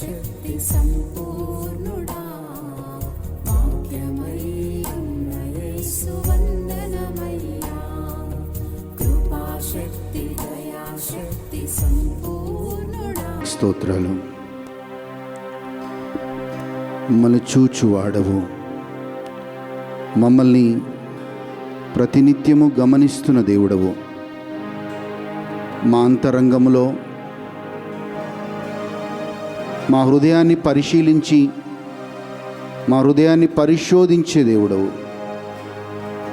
కృపాశక్తి సంపూర్ణుడా, వాక్యమై ఉన్న యేసు వందనమయ్యా. కృపాశక్తి దయాశక్తి సంపూర్ణుడా. స్తోత్రాలు. మమ్మల్ని చూచువాడవు, మమ్మల్ని ప్రతినిత్యము గమనిస్తున్న దేవుడవు. మా అంతరంగములో మా హృదయాన్ని పరిశీలించి మా హృదయాన్ని పరిశోధించే దేవుడవు.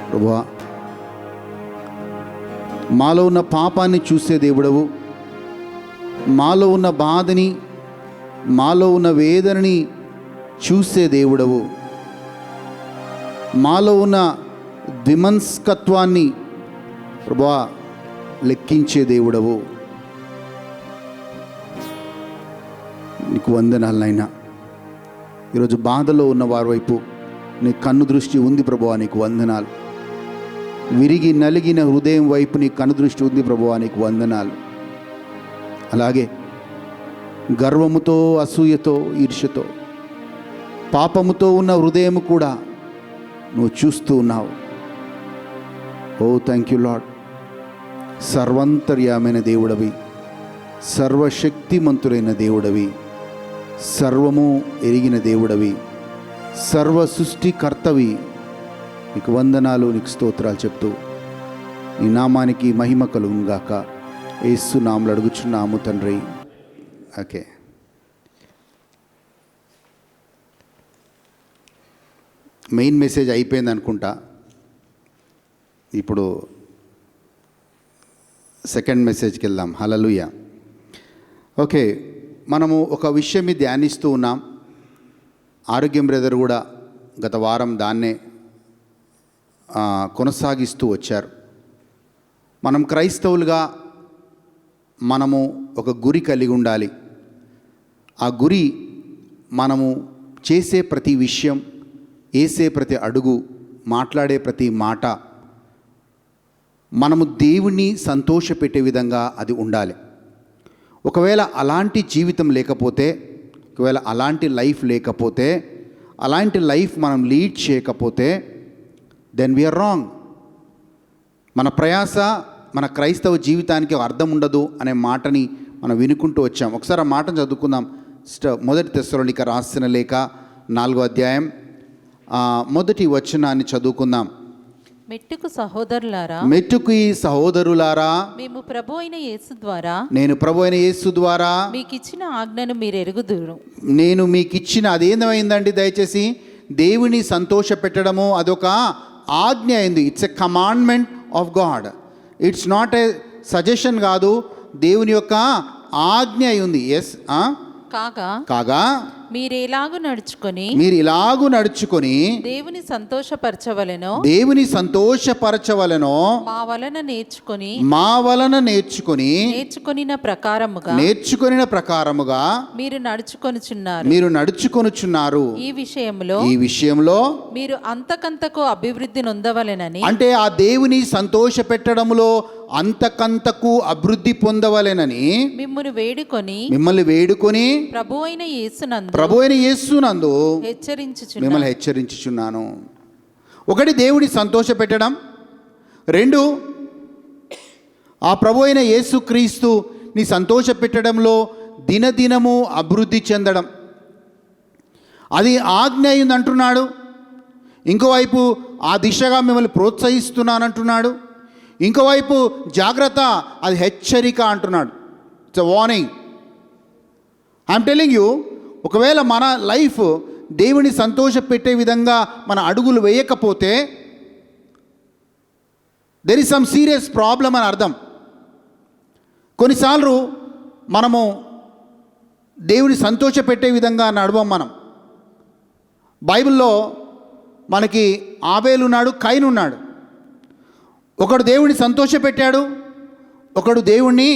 ప్రభువా, మాలో ఉన్న పాపాన్ని చూసే దేవుడవు. మాలో ఉన్న బాధని, మాలో ఉన్న వేదనని చూసే దేవుడవు. మాలో ఉన్న ద్విమనస్కత్వాన్ని ప్రభువా లెక్కించే దేవుడవు. నీకు వందనాలు నాయనా. ఈరోజు బాధలో ఉన్న వారి వైపు నీ కన్ను దృష్టి ఉంది ప్రభువా, నీకు వందనాలు. విరిగి నలిగిన హృదయం వైపు నీ కన్ను దృష్టి ఉంది ప్రభువా, నీకు వందనాలు. అలాగే గర్వముతో, అసూయతో, ఈర్ష్యతో, పాపముతో ఉన్న హృదయం కూడా నువ్వు చూస్తూ ఉన్నావు. ఓ థ్యాంక్ యూ లార్డ్. సర్వాంతర్యామైన దేవుడవి, సర్వశక్తిమంతుడైన దేవుడవి, సర్వము ఎరిగిన దేవుడవి, సర్వ సృష్టికర్తవి. నీకు వందనాలు, నీకు స్తోత్రాలు చెప్తూ నీ నామానికి మహిమ కలుగునుగాక. యేసు నామములో అడుగుచున్నాము తండ్రి. ఓకే, మెయిన్ మెసేజ్ అయిపోయింది అనుకుంటా. ఇప్పుడు సెకండ్ మెసేజ్కి వెళ్దాం. హల్లెలూయా. ఓకే, మనము ఒక విషయం ధ్యానిస్తూ ఉన్నాం. ఆరోగ్యం బ్రదర్ కూడా గత వారం దాన్నే కొనసాగిస్తూ వచ్చారు. మనం క్రైస్తవులుగా మనము ఒక గురి కలిగి ఉండాలి. ఆ గురి మనము చేసే ప్రతి విషయం, వేసే ప్రతి అడుగు, మాట్లాడే ప్రతి మాట మనము దేవుణ్ణి సంతోషపెట్టే విధంగా అది ఉండాలి. ఒకవేళ అలాంటి జీవితం లేకపోతే, ఒకవేళ అలాంటి లైఫ్ లేకపోతే, అలాంటి లైఫ్ మనం లీడ్ చేయకపోతే, దెన్ వీఆర్ రాంగ్. మన ప్రయాస, మన క్రైస్తవ జీవితానికి అర్థం ఉండదు అనే మాటని మనం వినుకుంటూ వచ్చాం. ఒకసారి ఆ మాటను చదువుకుందాం. మొదటి తెస్సలోనిక రాసిన లేఖ 4వ అధ్యాయం మొదటి వచనాన్ని చదువుకుందాం. మెట్టుకు సహోదరులారా, మెట్టుకు ఈ సహోదరులారా, మేము ప్రభు అయిన యేసు ద్వారా, నేను ప్రభు అయిన యేసు ద్వారా మీకిచ్చిన ఆజ్ఞను మీరు ఎరుగుదురు. నేను మీకు ఇచ్చిన, అదేందమైందండి దయచేసి, దేవుని సంతోష పెట్టడము అదొక ఆజ్ఞ అయింది. It's a commandment of God. It's not a suggestion కాదు, దేవుని యొక్క ఆజ్ఞ అయి ఉంది. ఎస్, కాగా మీరు ఇలాగు నడుచుకొని దేవుని సంతోషపరచవలెనో మా వలన నేర్చుకొనిన ప్రకారముగా మీరు నడుచుకొనుచున్నారు. ఈ విషయంలో మీరు అంతకంతకు అభివృద్ధి నొందవలెనని, అంటే ఆ దేవుని సంతోష పెట్టడములో అంతకంతకు అభివృద్ధి పొందవలెనని మిమ్మల్ని వేడుకొని ప్రభు అయిన యేసునందు మిమ్మల్ని హెచ్చరించుచున్నాను. ఒకటి, దేవుని సంతోష పెట్టడం. 2, ఆ ప్రభు అయిన యేసుక్రీస్తు నీ సంతోష పెట్టడంలో దినదినము అభివృద్ధి చెందడం. అది ఆజ్ఞ అయింది అంటున్నాడు. ఇంకోవైపు ఆ దిశగా మిమ్మల్ని ప్రోత్సహిస్తున్నానంటున్నాడు. ఇంకోవైపు జాగ్రత్త, అది హెచ్చరిక అంటున్నాడు. It's a warning. I'm telling you, ఒకవేళ మన లైఫ్ దేవుని సంతోష పెట్టే విధంగా మన అడుగులు వేయకపోతే there is some serious problem అని అర్థం. కొన్నిసార్లు మనము దేవుని సంతోష పెట్టే విధంగా నడవం. మనం బైబిల్లో మనకి ఆబేలున్నాడు, కయీను ఉన్నాడు. ఒకడు దేవుడిని సంతోషపెట్టాడు, ఒకడు దేవుణ్ణి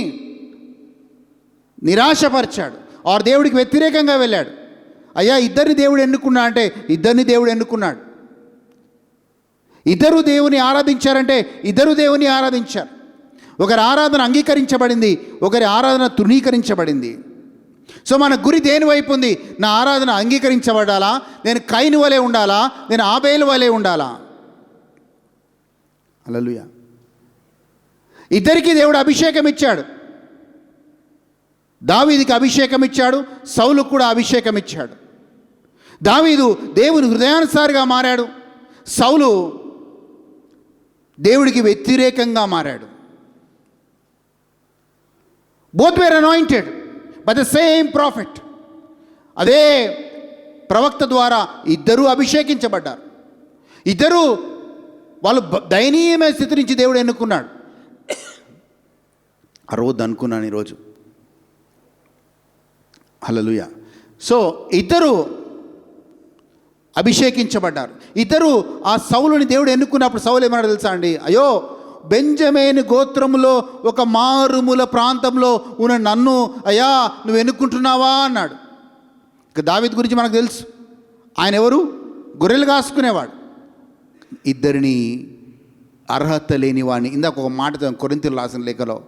నిరాశపరిచాడు, ఆరు దేవుడికి వ్యతిరేకంగా వెళ్ళాడు. అయ్యా, ఇద్దరిని దేవుడు ఎన్నుకున్నా అంటే ఇద్దరిని దేవుడు ఎన్నుకున్నాడు. ఇద్దరు దేవుని ఆరాధించారంటే ఇద్దరు దేవుని ఆరాధించారు. ఒకరి ఆరాధన అంగీకరించబడింది, ఒకరి ఆరాధన తృణీకరించబడింది. సో మన గురి దేని వైపు ఉంది? నా ఆరాధన అంగీకరించబడాలా? నేను కయీను వలె ఉండాలా? నేను ఆబేలు వలె ఉండాలా? హల్లెలూయా. ఇద్దరికీ దేవుడు అభిషేకం ఇచ్చాడు. దావీదుకి అభిషేకం ఇచ్చాడు, సౌలుకు కూడా అభిషేకం ఇచ్చాడు. దావీదు దేవుని హృదయానుసారిగా మారాడు, సౌలు దేవుడికి వ్యతిరేకంగా మారాడు. Both wear anointed by the same profit. అదే ప్రవక్త ద్వారా ఇద్దరూ అభిషేకించబడ్డారు. ఇద్దరూ వాళ్ళు దయనీయమైన స్థితి నుంచి దేవుడు ఎన్నుకున్నాడు. ఆ రోజు అనుకున్నాను ఈరోజు. హల్లెలూయా. సో ఇద్దరు అభిషేకించబడ్డారు. ఇద్దరు ఆ సౌలుని దేవుడు ఎన్నుకున్నప్పుడు సౌలు ఏమన్నాడు తెలుసా అండి? అయ్యో, బెంజమేను గోత్రములో ఒక మారుమూల ప్రాంతంలో ఉన్న నన్ను అయ్యా నువ్వు ఎన్నుకుంటున్నావా అన్నాడు. ఇక దావీదు గురించి మనకు తెలుసు. ఆయన ఎవరు? గొర్రెలు కాసుకునేవాడు. ఇద్దరిని అర్హత లేని వాడిని, ఇందాక ఒక మాట కొరింథీయులకు రాసిన లేఖలో,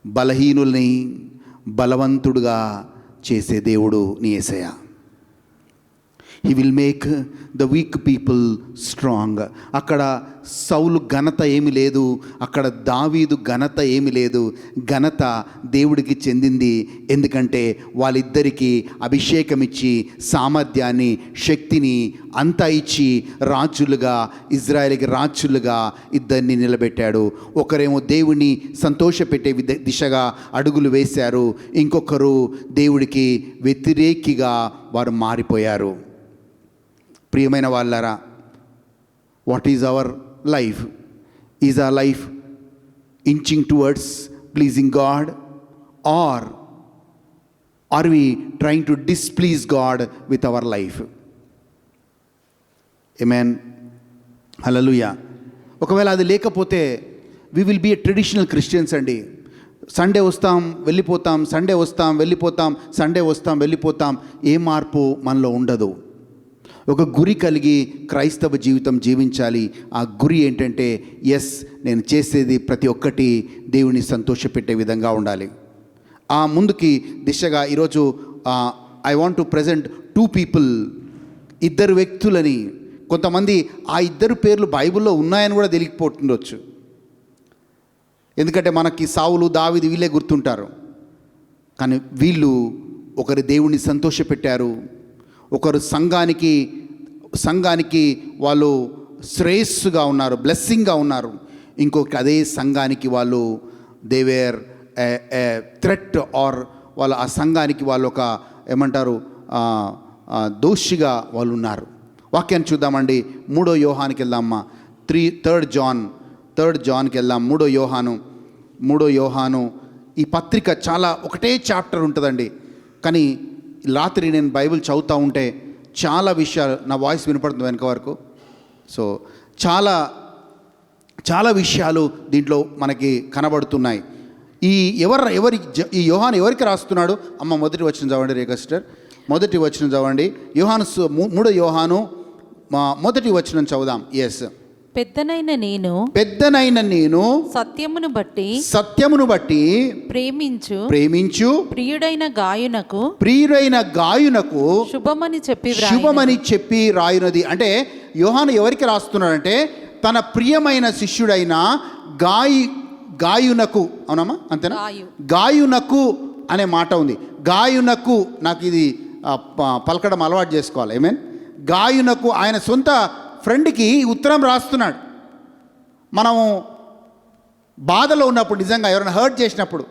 బలహీనుల్ని బలవంతుడుగా చేసే దేవుడు నీ Yesayya. He will make the weak people strong. అక్కడ సౌలు ఘనత ఏమి లేదు, అక్కడ దావీదు ఘనత ఏమి లేదు. ఘనత దేవుడికి చెందింది. ఎందుకంటే వాళ్ళిద్దరికీ అభిషేకం ఇచ్చి సామర్థ్యాన్ని, శక్తిని అంతా ఇచ్చి రాజులుగా, ఇజ్రాయేలుకి రాజులుగా ఇద్దరిని నిలబెట్టాడు. ఒకరేమో దేవుణ్ణి సంతోషపెట్టే దిశగా అడుగులు వేశారు, ఇంకొకరు దేవుడికి వ్యతిరేకిగా వారు మారిపోయారు. ప్రియమైన వాళ్ళారా, what is our life? Is our life inching towards pleasing God, or or we trying to displease God with our life? ఆమేన్. హల్లెలూయా. ఒకవేళ అది లేకపోతే we will be a traditional Christians అండి. సండే వస్తాం వెళ్ళిపోతాం, సండే వస్తాం వెళ్ళిపోతాం, సండే వస్తాం వెళ్ళిపోతాం. ఏ మార్పు మనలో ఉండదు. ఒక గురి కలిగి క్రైస్తవ జీవితం జీవించాలి. ఆ గురి ఏంటంటే, ఎస్, నేను చేసేది ప్రతి ఒక్కటి దేవుని సంతోషపెట్టే విధంగా ఉండాలి. ఆ ముందుకి దిశగా ఈరోజు I want to present 2 people, ఇద్దరు వ్యక్తులని. కొంతమంది ఆ ఇద్దరు పేర్లు బైబిల్లో ఉన్నాయని కూడా తెలియకపోతుండొచ్చు. ఎందుకంటే మనకి సౌలు, దావీదు వీళ్ళే గుర్తుంటారు. కానీ వీళ్ళు ఒకరి దేవుణ్ణి సంతోషపెట్టారు, ఒకరు సంఘానికి వాళ్ళు శ్రేయస్సుగా ఉన్నారు, బ్లెస్సింగ్గా ఉన్నారు. ఇంకొక అదే సంఘానికి వాళ్ళు they were a threat, or వాళ్ళు ఆ సంఘానికి వాళ్ళు ఒక ఏమంటారు దోషిగా వాళ్ళు ఉన్నారు. వాక్యాన్ని చూద్దామండి. 3వ యోహానికి వెళ్దామా? 3 జాన్కి వెళ్దాం. 3వ యోహాను ఈ పత్రిక చాలా ఒకటే చాప్టర్ ఉంటుందండి. కానీ రాత్రి నేను బైబిల్ చదువుతూ ఉంటే చాలా విషయాలు, నా వాయిస్ వినపడుతుంది వెనక వరకు. సో చాలా విషయాలు దీంట్లో మనకి కనబడుతున్నాయి. ఈ యోహాను ఎవరికి రాస్తున్నాడు? అమ్మ మొదటి వచనం చదవండి రేఖా సిస్టర్. మొదటి వచనం చదవండి. యోహాను 3వ యోహాను మొదటి వచనం చదువుదాం. ఎస్. పెద్దనైన నేను సత్యమును బట్టి ప్రేమించు ప్రియుడైన గాయునకు శుభమని చెప్పి రాయునది. అంటే యోహాను ఎవరికి రాస్తున్నాడంటే, తన ప్రియమైన శిష్యుడైన గాయునకు. అవునమ్మా, అంతేనా? గాయునకు అనే మాట ఉంది. గాయునకు, నాకు ఇది పలకడం అలవాటు చేసుకోవాలి. ఆమేన్. గాయునకు, ఆయన సొంత ఫ్రెండ్కి ఉత్తరం రాస్తున్నాడు. మనము బాధలో ఉన్నప్పుడు, నిజంగా ఎవరైనా హర్ట్ చేసినప్పుడు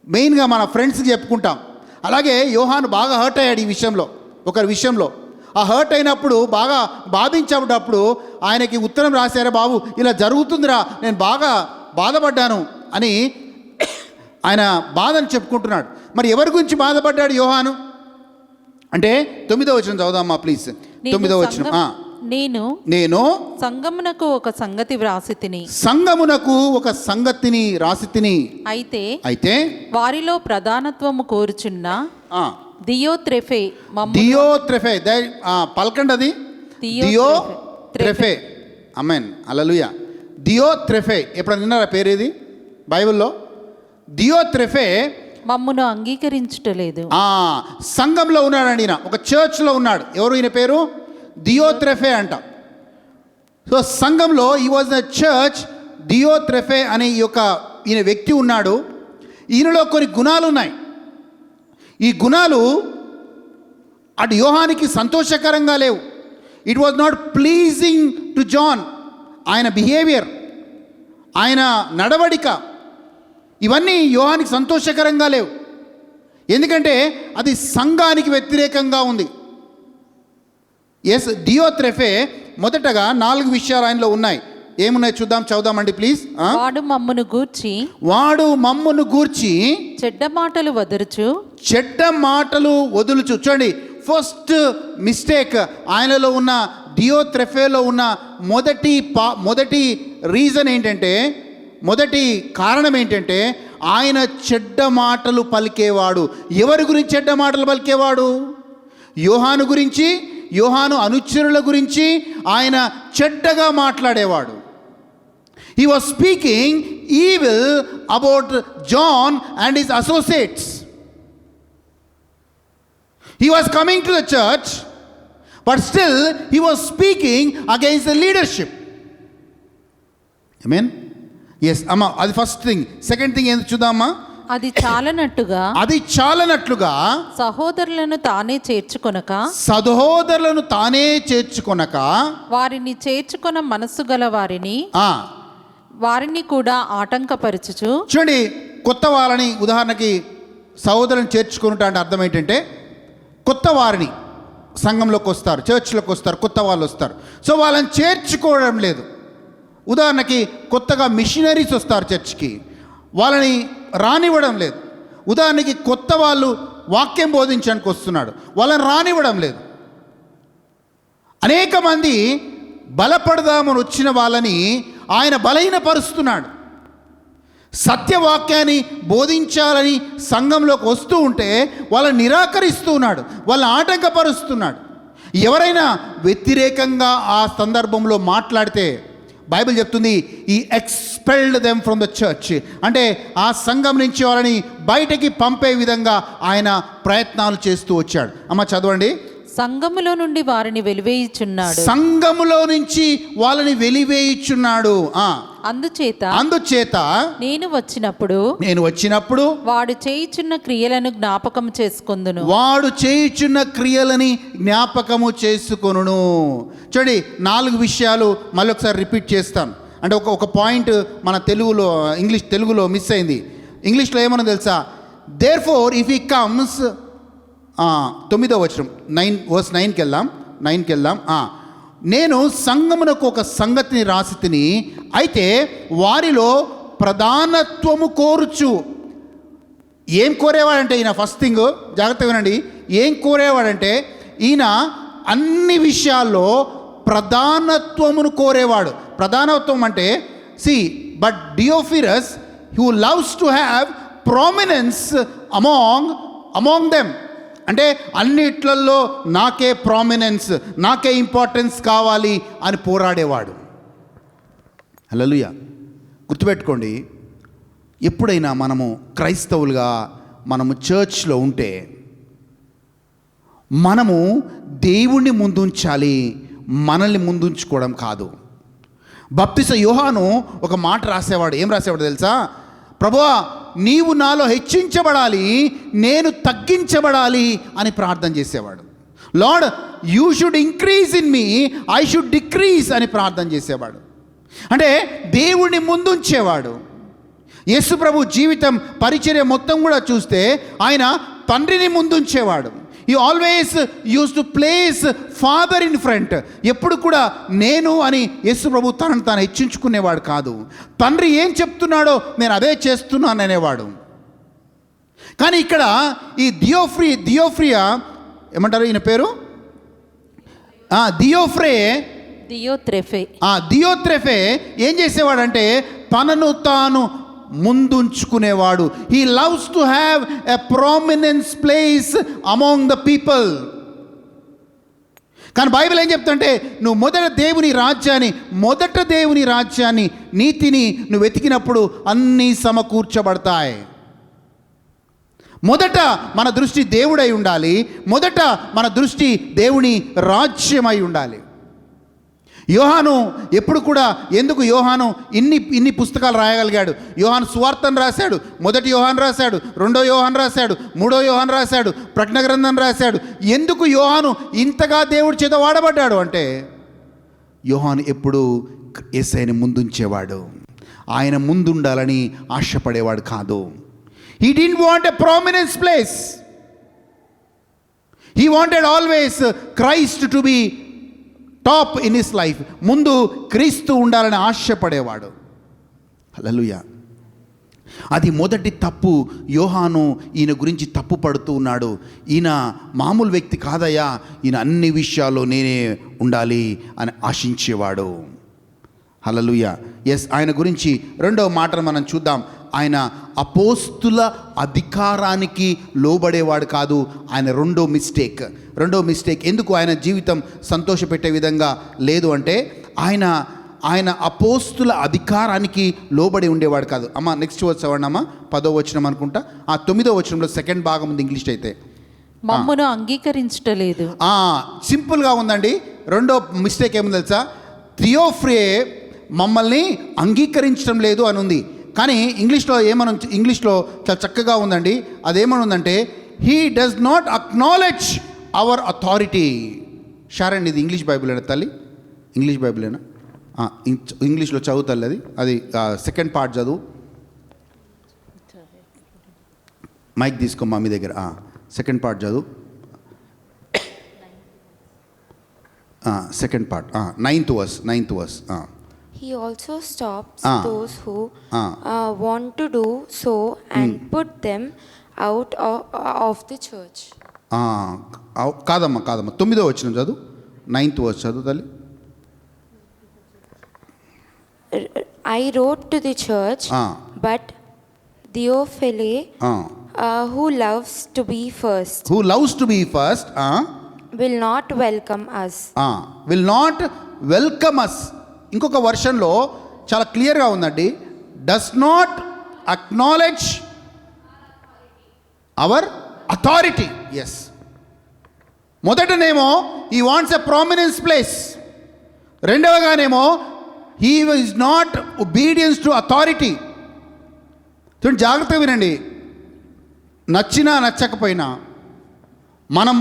మెయిన్గా మన ఫ్రెండ్స్కి చెప్పుకుంటాం. అలాగే యోహాను బాగా హర్ట్ అయ్యాడు ఈ విషయంలో, ఒకరి విషయంలో. ఆ హర్ట్ అయినప్పుడు, బాగా బాధించేటప్పుడు ఆయనకి ఉత్తరం రాశారే, బాబు ఇలా జరుగుతుందిరా, నేను బాగా బాధపడ్డాను అని ఆయన బాధను చెప్పుకుంటున్నాడు. మరి ఎవరి గురించి బాధపడ్డాడు యోహాను అంటే 9వ వచనం చదువుదామా ప్లీజ్. 9వ వచనం. నేను సంగమునకు ఒక సంగతిని రాసి తిని అయితే వారిలో ప్రధానత్వము కోరుచున్న దియోత్రెఫే పలకండి, అది దియోత్రెఫే. ఆమేన్. హల్లెలూయా. దియోత్రెఫే ఎప్పుడైనా విన్నారా పేరు? ఇది బైబిల్లో దియోత్రెఫే మమ్మును అంగీకరించుటలేదు. సంఘంలో ఉన్నాడండి ఈయన, ఒక చర్చ్లో ఉన్నాడు. ఎవరు ఈయన పేరు? దియోత్రెఫే అంట. సో సంఘంలో ఈ వాజ్ ద చర్చ్. దియోత్రెఫే అనే ఈయన వ్యక్తి ఉన్నాడు. ఈయనలో కొన్ని గుణాలు ఉన్నాయి. ఈ గుణాలు అటు యోహానికి సంతోషకరంగా లేవు. It was not pleasing to John. ఆయన బిహేవియర్, ఆయన నడవడిక, ఇవన్నీ యోహానికి సంతోషకరంగా లేవు. ఎందుకంటే అది సంఘానికి వ్యతిరేకంగా ఉంది. ఎస్, దియోత్రెఫే మొదటగా 4 విషయాలు ఆయనలో ఉన్నాయి. ఏమున్నాయి చూద్దాం, చదువుదామండి ప్లీజ్. వాడు మమ్మును గూర్చి చెడ్డ మాటలు వదులుచు. చూడండి, ఫస్ట్ మిస్టేక్ ఆయనలో ఉన్న, దియోత్రెఫేలో ఉన్న మొదటి రీజన్ ఏంటంటే, మొదటి కారణం ఏంటంటే ఆయన చెడ్డ మాటలు పలికేవాడు. ఎవరి గురించి చెడ్డ మాటలు పలికేవాడు? యోహాను గురించి, యోహాను అనుచరుల గురించి ఆయన చెడ్డగా మాట్లాడేవాడు. He was speaking evil about John and his associates. He was coming to the church, but still he was speaking against the leadership. Amen? Yes, amma, అది ఫస్ట్ థింగ్. సెకండ్ థింగ్ ఏంది చూద్దామా? అది చాలనట్లుగా సహోదరులను తానే చేర్చుకొనక వారిని చేర్చుకొన మనస్సు గల వారిని కూడా ఆటంకపరచుచు. చూడండి, కొత్త వాళ్ళని, ఉదాహరణకి సహోదరులను చేర్చుకున్నట్టు అంటే అర్థం ఏంటంటే, కొత్త వారిని సంఘంలోకి వస్తారు, చర్చ్లోకి వస్తారు, కొత్త వాళ్ళు వస్తారు. సో వాళ్ళని చేర్చుకోవడం లేదు. ఉదాహరణకి కొత్తగా మిషనరీస్ వస్తారు చర్చ్కి, వాళ్ళని రానివ్వడం లేదు. ఉదాహరణకి కొత్త వాళ్ళు వాక్యం బోధించడానికి వస్తున్నాడు, వాళ్ళని రానివ్వడం లేదు. అనేక మంది బలపడదామని వచ్చిన వాళ్ళని ఆయన బలహీనపరుస్తున్నాడు. సత్యవాక్యాన్ని బోధించాలని సంఘంలోకి వస్తూ ఉంటే వాళ్ళని నిరాకరిస్తూ ఉన్నాడు, వాళ్ళని ఆటంకపరుస్తున్నాడు. ఎవరైనా వ్యతిరేకంగా ఆ సందర్భంలో మాట్లాడితే బైబిల్ చెప్తుంది, ఈ expelled them from the church. అంటే ఆ సంఘం నుంచి వాళ్ళని బయటకి పంపే విధంగా ఆయన ప్రయత్నాలు చేస్తూ వచ్చాడు. అమ్మ చదవండి. సంఘములో నుండి వారిని వెలివేయుచున్నాడు. సంఘములో నుంచి వాళ్ళని వెలివేయుచున్నాడు. అందుచేత నేను వచ్చినప్పుడు వాడు చేయుచున్న క్రియలను జ్ఞాపకము చేసుకొనును. చూడండి, 4 విషయాలు మళ్ళీ ఒకసారి రిపీట్ చేస్తాను. అంటే ఒక పాయింట్ మన తెలుగులో మిస్ అయింది. ఇంగ్లీష్లో ఏమన్నా తెలుసా? దేర్ఫోర్ ఇఫ్ హి కమ్స్, 9వ వచనం, 9కి వెళ్దాం. నేను సంఘమునకు ఒక సంగతిని రాసి తిని, అయితే వారిలో ప్రధానత్వము కోరుచు. ఏం కోరేవాడంటే ఈయన, ఫస్ట్ థింగ్ జాగ్రత్తగా వినండి, ఏం కోరేవాడంటే ఈయన అన్ని విషయాల్లో ప్రధానత్వమును కోరేవాడు. ప్రధానత్వం అంటే but Diotrephes who loves to have prominence among them. అంటే అన్నిట్లలో నాకే ప్రామినెన్స్, నాకే ఇంపార్టెన్స్ కావాలి అని పోరాడేవాడు. హల్లెలూయా. గుర్తుపెట్టుకోండి, ఎప్పుడైనా మనము క్రైస్తవులుగా మనము చర్చ్లో ఉంటే మనము దేవుణ్ణి ముందుంచాలి, మనల్ని ముందుంచుకోవడం కాదు. బాప్తిస్మ యోహాను ఒక మాట రాసేవాడు. ఏం రాసేవాడు తెలుసా? ప్రభువా, నీవు నాలో హెచ్చించబడాలి, నేను తగ్గించబడాలి అని ప్రార్థన చేసేవాడు. Lord, you should increase in me, I should decrease అని ప్రార్థన చేసేవాడు. అంటే దేవుణ్ణి ముందుంచేవాడు. యేసు ప్రభు జీవితం, పరిచర్య మొత్తం కూడా చూస్తే ఆయన తండ్రిని ముందుంచేవాడు. He always use to place father in front. ఎప్పుడు కూడా నేను అని యేసు ప్రభు తనను తాను హెచ్చించుకునేవాడు కాదు. తండ్రి ఏం చెప్తున్నాడో నేను అదే చేస్తున్నాను అనేవాడు. కానీ ఇక్కడ ఈ దియోఫ్రియా ఏమంటారు ఈయన పేరు? దియోత్రెఫే ఏం చేసేవాడంటే తనను తాను ముందుంచుకునేవాడు. He loves to have a prominence place among the people. కానీ బైబిల్ ఏం చెప్తుంటే, నువ్వు మొదట దేవుని రాజ్యాన్ని నీతిని నువ్వు వెతికినప్పుడు అన్నీ సమకూర్చబడతాయి. మొదట మన దృష్టి దేవుడై ఉండాలి. మొదట మన దృష్టి దేవుని రాజ్యమై ఉండాలి. యోహాను ఎప్పుడు కూడా ఎందుకు యోహాను ఇన్ని పుస్తకాలు రాయగలిగాడు? యోహాను సువార్తను రాశాడు, మొదటి యోహాను రాశాడు, రెండో యోహాను రాశాడు, మూడో యోహాను రాశాడు, ప్రకటన గ్రంథం రాశాడు. ఎందుకు యోహాను ఇంతగా దేవుడి చేత వాడబడ్డాడు అంటే యోహాను ఎప్పుడు యేసయ్యని ముందుంచేవాడు, ఆయన ముందుండాలని ఆశపడేవాడు కాదు. He didn't want a prominent place. He wanted always Christ to be top in his life. ముందు క్రీస్తు ఉండాలని ఆశపడేవాడు. హల్లెలూయా. అది మొదటి తప్పు. యోహాను ఈయన గురించి తప్పు పడుతూ ఉన్నాడు. ఈయన మామూలు వ్యక్తి కాదయ్యా, ఈయన అన్ని విషయాల్లో నేనే ఉండాలి అని ఆశించేవాడు. హల్లెలూయా. ఎస్, ఆయన గురించి రెండవ మాటను మనం చూద్దాం. ఆయన అపోస్తుల అధికారానికి లోబడేవాడు కాదు. ఆయన రెండో మిస్టేక్ ఎందుకు ఆయన జీవితం సంతోషపెట్టే విధంగా లేదు అంటే ఆయన అపోస్తుల అధికారానికి లోబడి ఉండేవాడు కాదు. అమ్మ నెక్స్ట్ వర్స్ చదవండి అమ్మ. 10వ వచనం అనుకుంటా. 9వ వచనంలో సెకండ్ భాగం ఉంది ఇంగ్లీష్ అయితే. మమ్మను అంగీకరించలేదు. సింపుల్గా ఉందండి. రెండో మిస్టేక్ ఏముంది తెలుసా? థియోఫ్రే మమ్మల్ని అంగీకరించడం లేదు అని ఉంది. కానీ ఇంగ్లీష్లో చాలా చక్కగా ఉందండి. అదేమని ఉందంటే he does not acknowledge our authority. షారండి, ఇది ఇంగ్లీష్ బైబిలేనా తల్లి? ఇంగ్లీష్ బైబిలేనా? ఇంగ్లీష్లో చదువుతల్లి అది సెకండ్ పార్ట్ చదువు. మైక్ తీసుకోమ్మా మీ దగ్గర. సెకండ్ పార్ట్ చదువు. Second part 9th verse. He also stops those who want to do so and put them out of the church. కాదమ్మా 9వ వచనం చదువు. 9th verse చదువు తల్లి. I wrote to the church, but Theophilus, who loves to be first, will not welcome us. ఇంకొక వర్షన్లో చాలా క్లియర్గా ఉందండి. Does not acknowledge our authority. Yes, మొదటనేమో he wants a prominence place. రెండవగానేమో he is not obedience to authority. చూడండి, జాగ్రత్తగా వినండి. నచ్చినా నచ్చకపోయినా మనం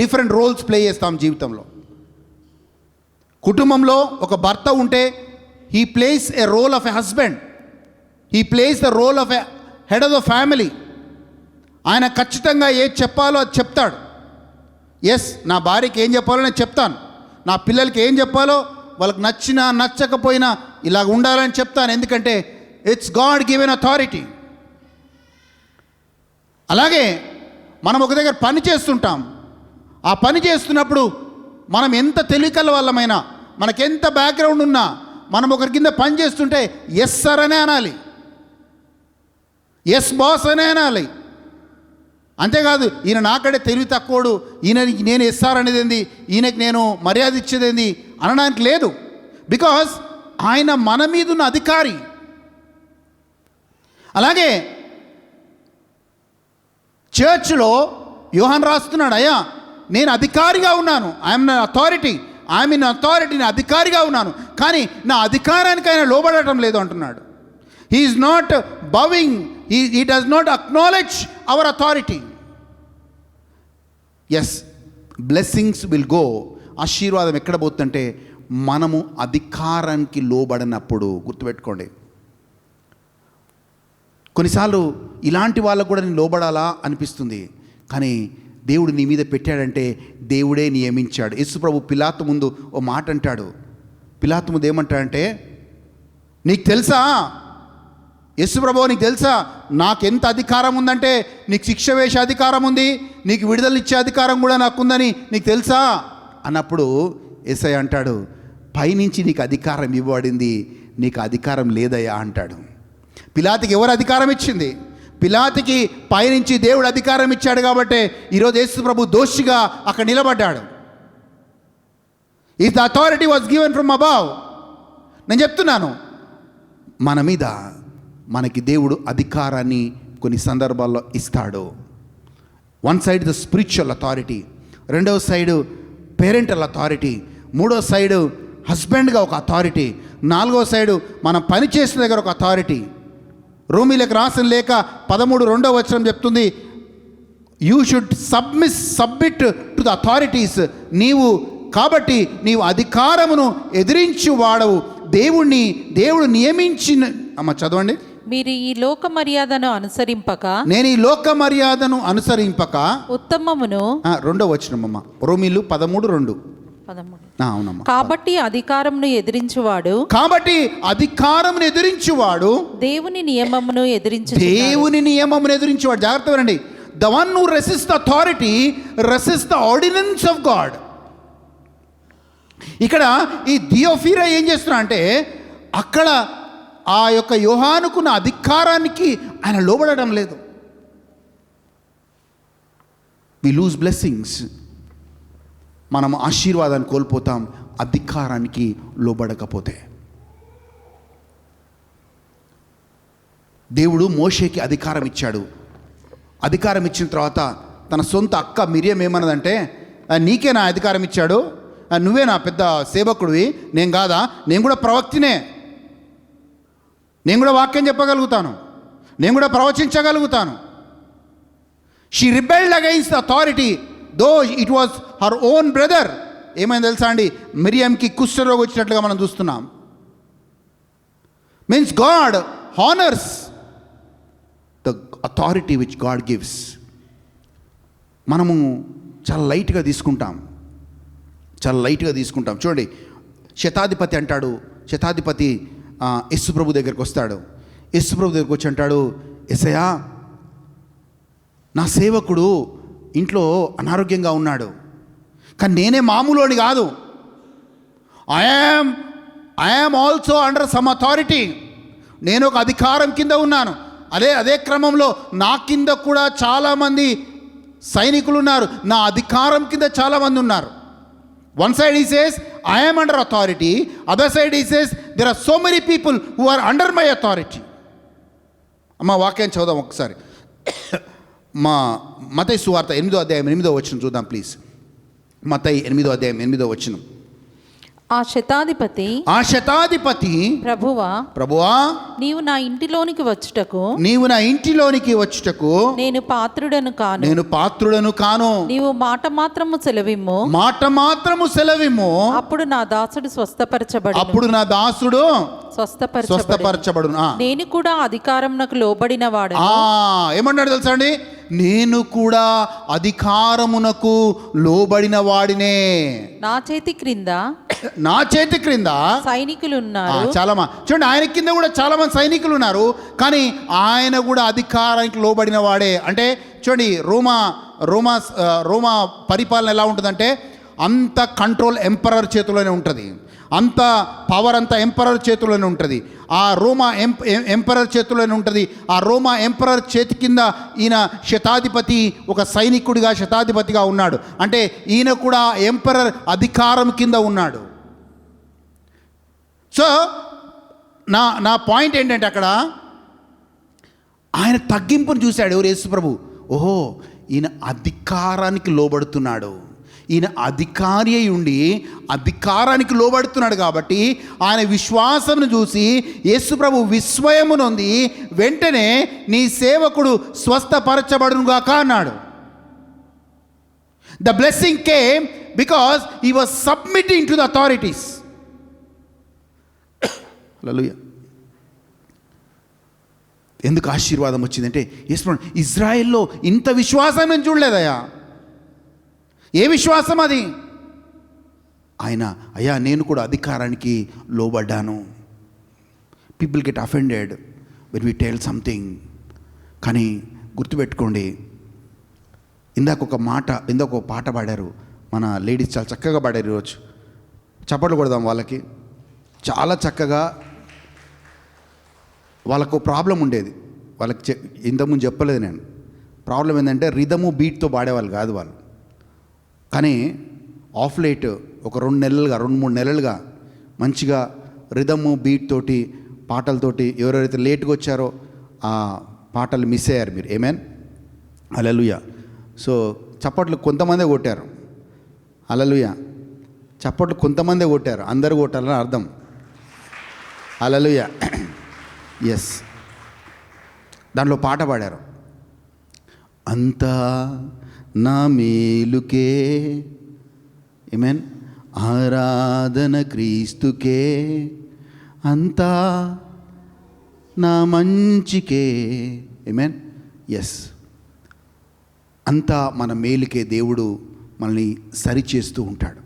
డిఫరెంట్ రోల్స్ ప్లే చేస్తాం జీవితంలో. కుటుంబంలో ఒక భర్త ఉంటే he plays a role of a husband. He plays the role of a head of the family. ఆయన ఖచ్చితంగా ఏది చెప్పాలో అది చెప్తాడు. ఎస్, నా భార్యకి ఏం చెప్పాలో నేను చెప్తాను, నా పిల్లలకి ఏం చెప్పాలో వాళ్ళకి నచ్చినా నచ్చకపోయినా ఇలాగ ఉండాలని చెప్తాను. ఎందుకంటే ఇట్స్ గాడ్ గివెన్ అథారిటీ. అలాగే మనం ఒక దగ్గర పని చేస్తుంటాం. ఆ పని చేస్తున్నప్పుడు మనం ఎంత తెలివికల వాళ్ళమైనా, మనకెంత బ్యాక్గ్రౌండ్ ఉన్నా, మనం ఒకరి కింద పని చేస్తుంటే ఎస్ సార్ అనే అనాలి, ఎస్ బాస్ అనే అనాలి. అంతేకాదు ఈయన నాకడే తెలివి తక్కువడు, నేను ఎస్ఆర్ అనేది ఏంది, ఈయనకి నేను మర్యాద ఇచ్చేది ఏంది అనడానికి లేదు. బికాస్ ఆయన మన మీద ఉన్న అధికారి. అలాగే చర్చ్లో యోహాన్ రాస్తున్నాడు, అయ్యా నేను అధికారిగా ఉన్నాను, ఐఎమ్ అథారిటీ, నేను అధికారిగా ఉన్నాను, కానీ నా అధికారానికి ఆయన లోబడటం లేదు అంటున్నాడు. He is not bowing, he does not acknowledge our authority. Yes, blessings will go. ఆశీర్వాదం ఎక్కడ పోతుందంటే మనము అధికారానికి లోబడినప్పుడు. గుర్తుపెట్టుకోండి, కొన్నిసార్లు ఇలాంటి వాళ్ళకు కూడా నేను లోబడాలా అనిపిస్తుంది, కానీ దేవుడు నీ మీద పెట్టాడంటే దేవుడే నియమించాడు. యేసు ప్రభు పిలాతు ముందు ఓ మాట అంటాడు. పిలాతు ముందు ఏమంటాడంటే, నీకు తెలుసా యేసు ప్రభు, నీకు తెలుసా నాకెంత అధికారం ఉందంటే, నీకు శిక్ష వేసే అధికారం ఉంది, నీకు విడుదల ఇచ్చే అధికారం కూడా నాకుందని నీకు తెలుసా అన్నప్పుడు యేసయ్య అంటాడు, పైనుంచి నీకు అధికారం ఇవ్వబడింది, నీకు అధికారం లేదయ్యా అంటాడు. పిలాతుకి ఎవరు అధికారం ఇచ్చింది? పిలాతుకి పైనుంచి దేవుడు అధికారం ఇచ్చాడు కాబట్టి ఈరోజు యేసు ప్రభు దోషిగా అక్కడ నిలబడ్డాడు. If the authority was given from above. నేను చెప్తున్నాను, మన మీద మనకి దేవుడు అధికారాన్ని కొన్ని సందర్భాల్లో ఇస్తాడు. One side the spiritual authority, రెండవ సైడు పేరెంటల్ అథారిటీ, మూడో సైడు హస్బెండ్గా ఒక అథారిటీ, నాలుగో సైడు మనం పనిచేసిన దగ్గర ఒక అథారిటీ. రోమీలకు రాసిన లేఖ 13:2 చెప్తుంది, you should submit to the authorities. కాబట్టి నీవు అధికారమును ఎదిరించి వాడవు, దేవుడు నియమించిన. అమ్మ చదవండి. మీరు ఈ లోక మర్యాదను అనుసరింపక, నేను ఈ లోక మర్యాదను అనుసరింపక, ఉత్తమమును. 2వ వచనమమ్మ, రోమీలు 13:2. 13. అవునమ్మా. కాబట్టి అధికారమును ఎదిరించువాడు, దేవుని నియమమును ఎదిరించేవాడు. జాగ్రత్త వినండి. The one who resist the authority resist the ordinance of God. ఇక్కడ ఈ థియోఫీరా ఏం చేస్తున్నా అంటే, అక్కడ ఆ యొక్క యోహానుకున్న అధికారానికి ఆయన లోబడడం లేదు. We lose blessings. మనం ఆశీర్వాదాన్ని కోల్పోతాం అధికారానికి లోబడకపోతే. దేవుడు మోషేకి అధికారం ఇచ్చాడు. అధికారం ఇచ్చిన తర్వాత తన సొంత అక్క మిరియం ఏమన్నదంటే, నీకే నా అధికారం ఇచ్చాడు, నువ్వే నా పెద్ద సేవకుడివి, నేను కాదా? నేను కూడా ప్రవక్తినే, నేను కూడా వాక్యం చెప్పగలుగుతాను, నేను కూడా ప్రవచించగలుగుతాను. She rebelled against the authority though it was her own brother. ఏమైంది తెలుసా అండి? మిరియంకి కుష్ఠరోగం వచ్చినట్లుగా మనం చూస్తున్నాం. Means God honours the authority which God gives. మనము చాలా లైట్గా తీసుకుంటాం. చూడండి, శతాధిపతి అంటాడు. శతాధిపతి యేసుప్రభు దగ్గరికి వస్తాడు. యేసుప్రభు దగ్గరికి వచ్చి అంటాడు, యేసయ్యా, నా సేవకుడు ఇంట్లో అనారోగ్యంగా ఉన్నాడు, కానీ నేనే మామూలుని కాదు. I am also under some authority. నేను ఒక అధికారం కింద ఉన్నాను. అదే క్రమంలో నా కింద కూడా చాలామంది సైనికులు ఉన్నారు, నా అధికారం కింద చాలామంది ఉన్నారు. One side he says I am under authority, other side he says there are so many people who are under my authority. అమ్మ వాక్యం చదువుదాం ఒకసారి. మత్తయి సువార్త 8వ అధ్యాయం 8వ వచనం చూద్దాం ప్లీజ్. మత్తయి 8వ అధ్యాయం 8వ వచనం. ఆ శతాధిపతి ప్రభువా నీవు నా ఇంటిలోనికి వచ్చుటకు నేను పాత్రుడను కాను. నీవు మాట మాత్రము సెలవిమ్ము, అప్పుడు నా దాసుడు స్వస్థపరచబడును. నేను కూడా అధికారమునకు లోబడిన వాడు. ఏమన్నాడు తెలుసా అండి? నేను కూడా అధికారమునకు లోబడిన వాడినే. నా చేతి క్రింద సైనికులు ఉన్నారు. చాలా చూడండి, ఆయన కింద కూడా చాలా మంది సైనికులు ఉన్నారు, కానీ ఆయన కూడా అధికారానికి లోబడిన వాడే. అంటే చూడండి, రోమా పరిపాలన ఎలా ఉంటుందంటే, అంత కంట్రోల్ ఎంపరర్ చేతిలోనే ఉంటుంది, అంత పవర్ అంతా ఎంపరర్ చేతిలోనే ఉంటుంది. ఆ రోమా ఎంపరర్ చేతిలోనే ఉంటుంది. ఆ రోమా ఎంపరర్ చేతి కింద ఈయన శతాధిపతి ఒక సైనికుడిగా శతాధిపతిగా ఉన్నాడు. అంటే ఈయన కూడా ఎంపరర్ అధికారం కింద ఉన్నాడు. సో నా పాయింట్ ఏంటంటే, అక్కడ ఆయన తగ్గింపును చూశాడు ఎవరు? యేసుప్రభు. ఓహో, ఈయన అధికారానికి లోబడుతున్నాడు, ఈయన అధికారి అయి ఉండి అధికారానికి లోబడుతున్నాడు కాబట్టి ఆయన విశ్వాసమును చూసి యేసుప్రభు విస్మయము నొంది వెంటనే నీ సేవకుడు స్వస్థపరచబడునుగాక అన్నాడు. The blessing came because he was submitting to the authorities. హల్లెలూయా. ఎందుకు ఆశీర్వాదం వచ్చిందంటే, ఇజ్రాయెల్లో ఇంత విశ్వాసం నేను చూడలేదయ్యా. ఏ విశ్వాసం అది? అయ్యా నేను కూడా అధికారానికి లోబడ్డాను. People get offended when we tell something. కానీ గుర్తుపెట్టుకోండి, ఇందాక ఒక పాట పాడారు మన లేడీస్, చాలా చక్కగా పాడారు ఈరోజు. చప్పట్లు కొడదాం వాళ్ళకి. చాలా చక్కగా. వాళ్ళకు ప్రాబ్లం ఉండేది, వాళ్ళకి ఇంతకుముందు చెప్పలేదు నేను. ప్రాబ్లం ఏంటంటే రిథము బీట్తో పాడేవాళ్ళు కాదు వాళ్ళు. కానీ ఆఫ్ లైట్ ఒక 2-3 నెలలుగా మంచిగా రిథము బీట్ తోటి పాటలతోటి ఎవరెవరైతే లేట్గా వచ్చారో ఆ పాటలు మిస్ అయ్యారు మీరు. ఏమేన్ హల్లెలూయా. సో చప్పట్లు కొంతమందే కొట్టారు. హల్లెలూయా. చప్పట్లు కొంతమందే కొట్టారు, అందరూ కొట్టాలని అర్థం. హల్లెలూయా. ఎస్, దాంట్లో పాట పాడారు, అంతా నా మేలుకే, ఆమేన్, ఆరాధన క్రీస్తుకే, అంతా నా మంచికే, ఆమేన్. ఎస్, అంతా మన మేలుకే దేవుడు మనల్ని సరిచేస్తూ ఉంటాడు.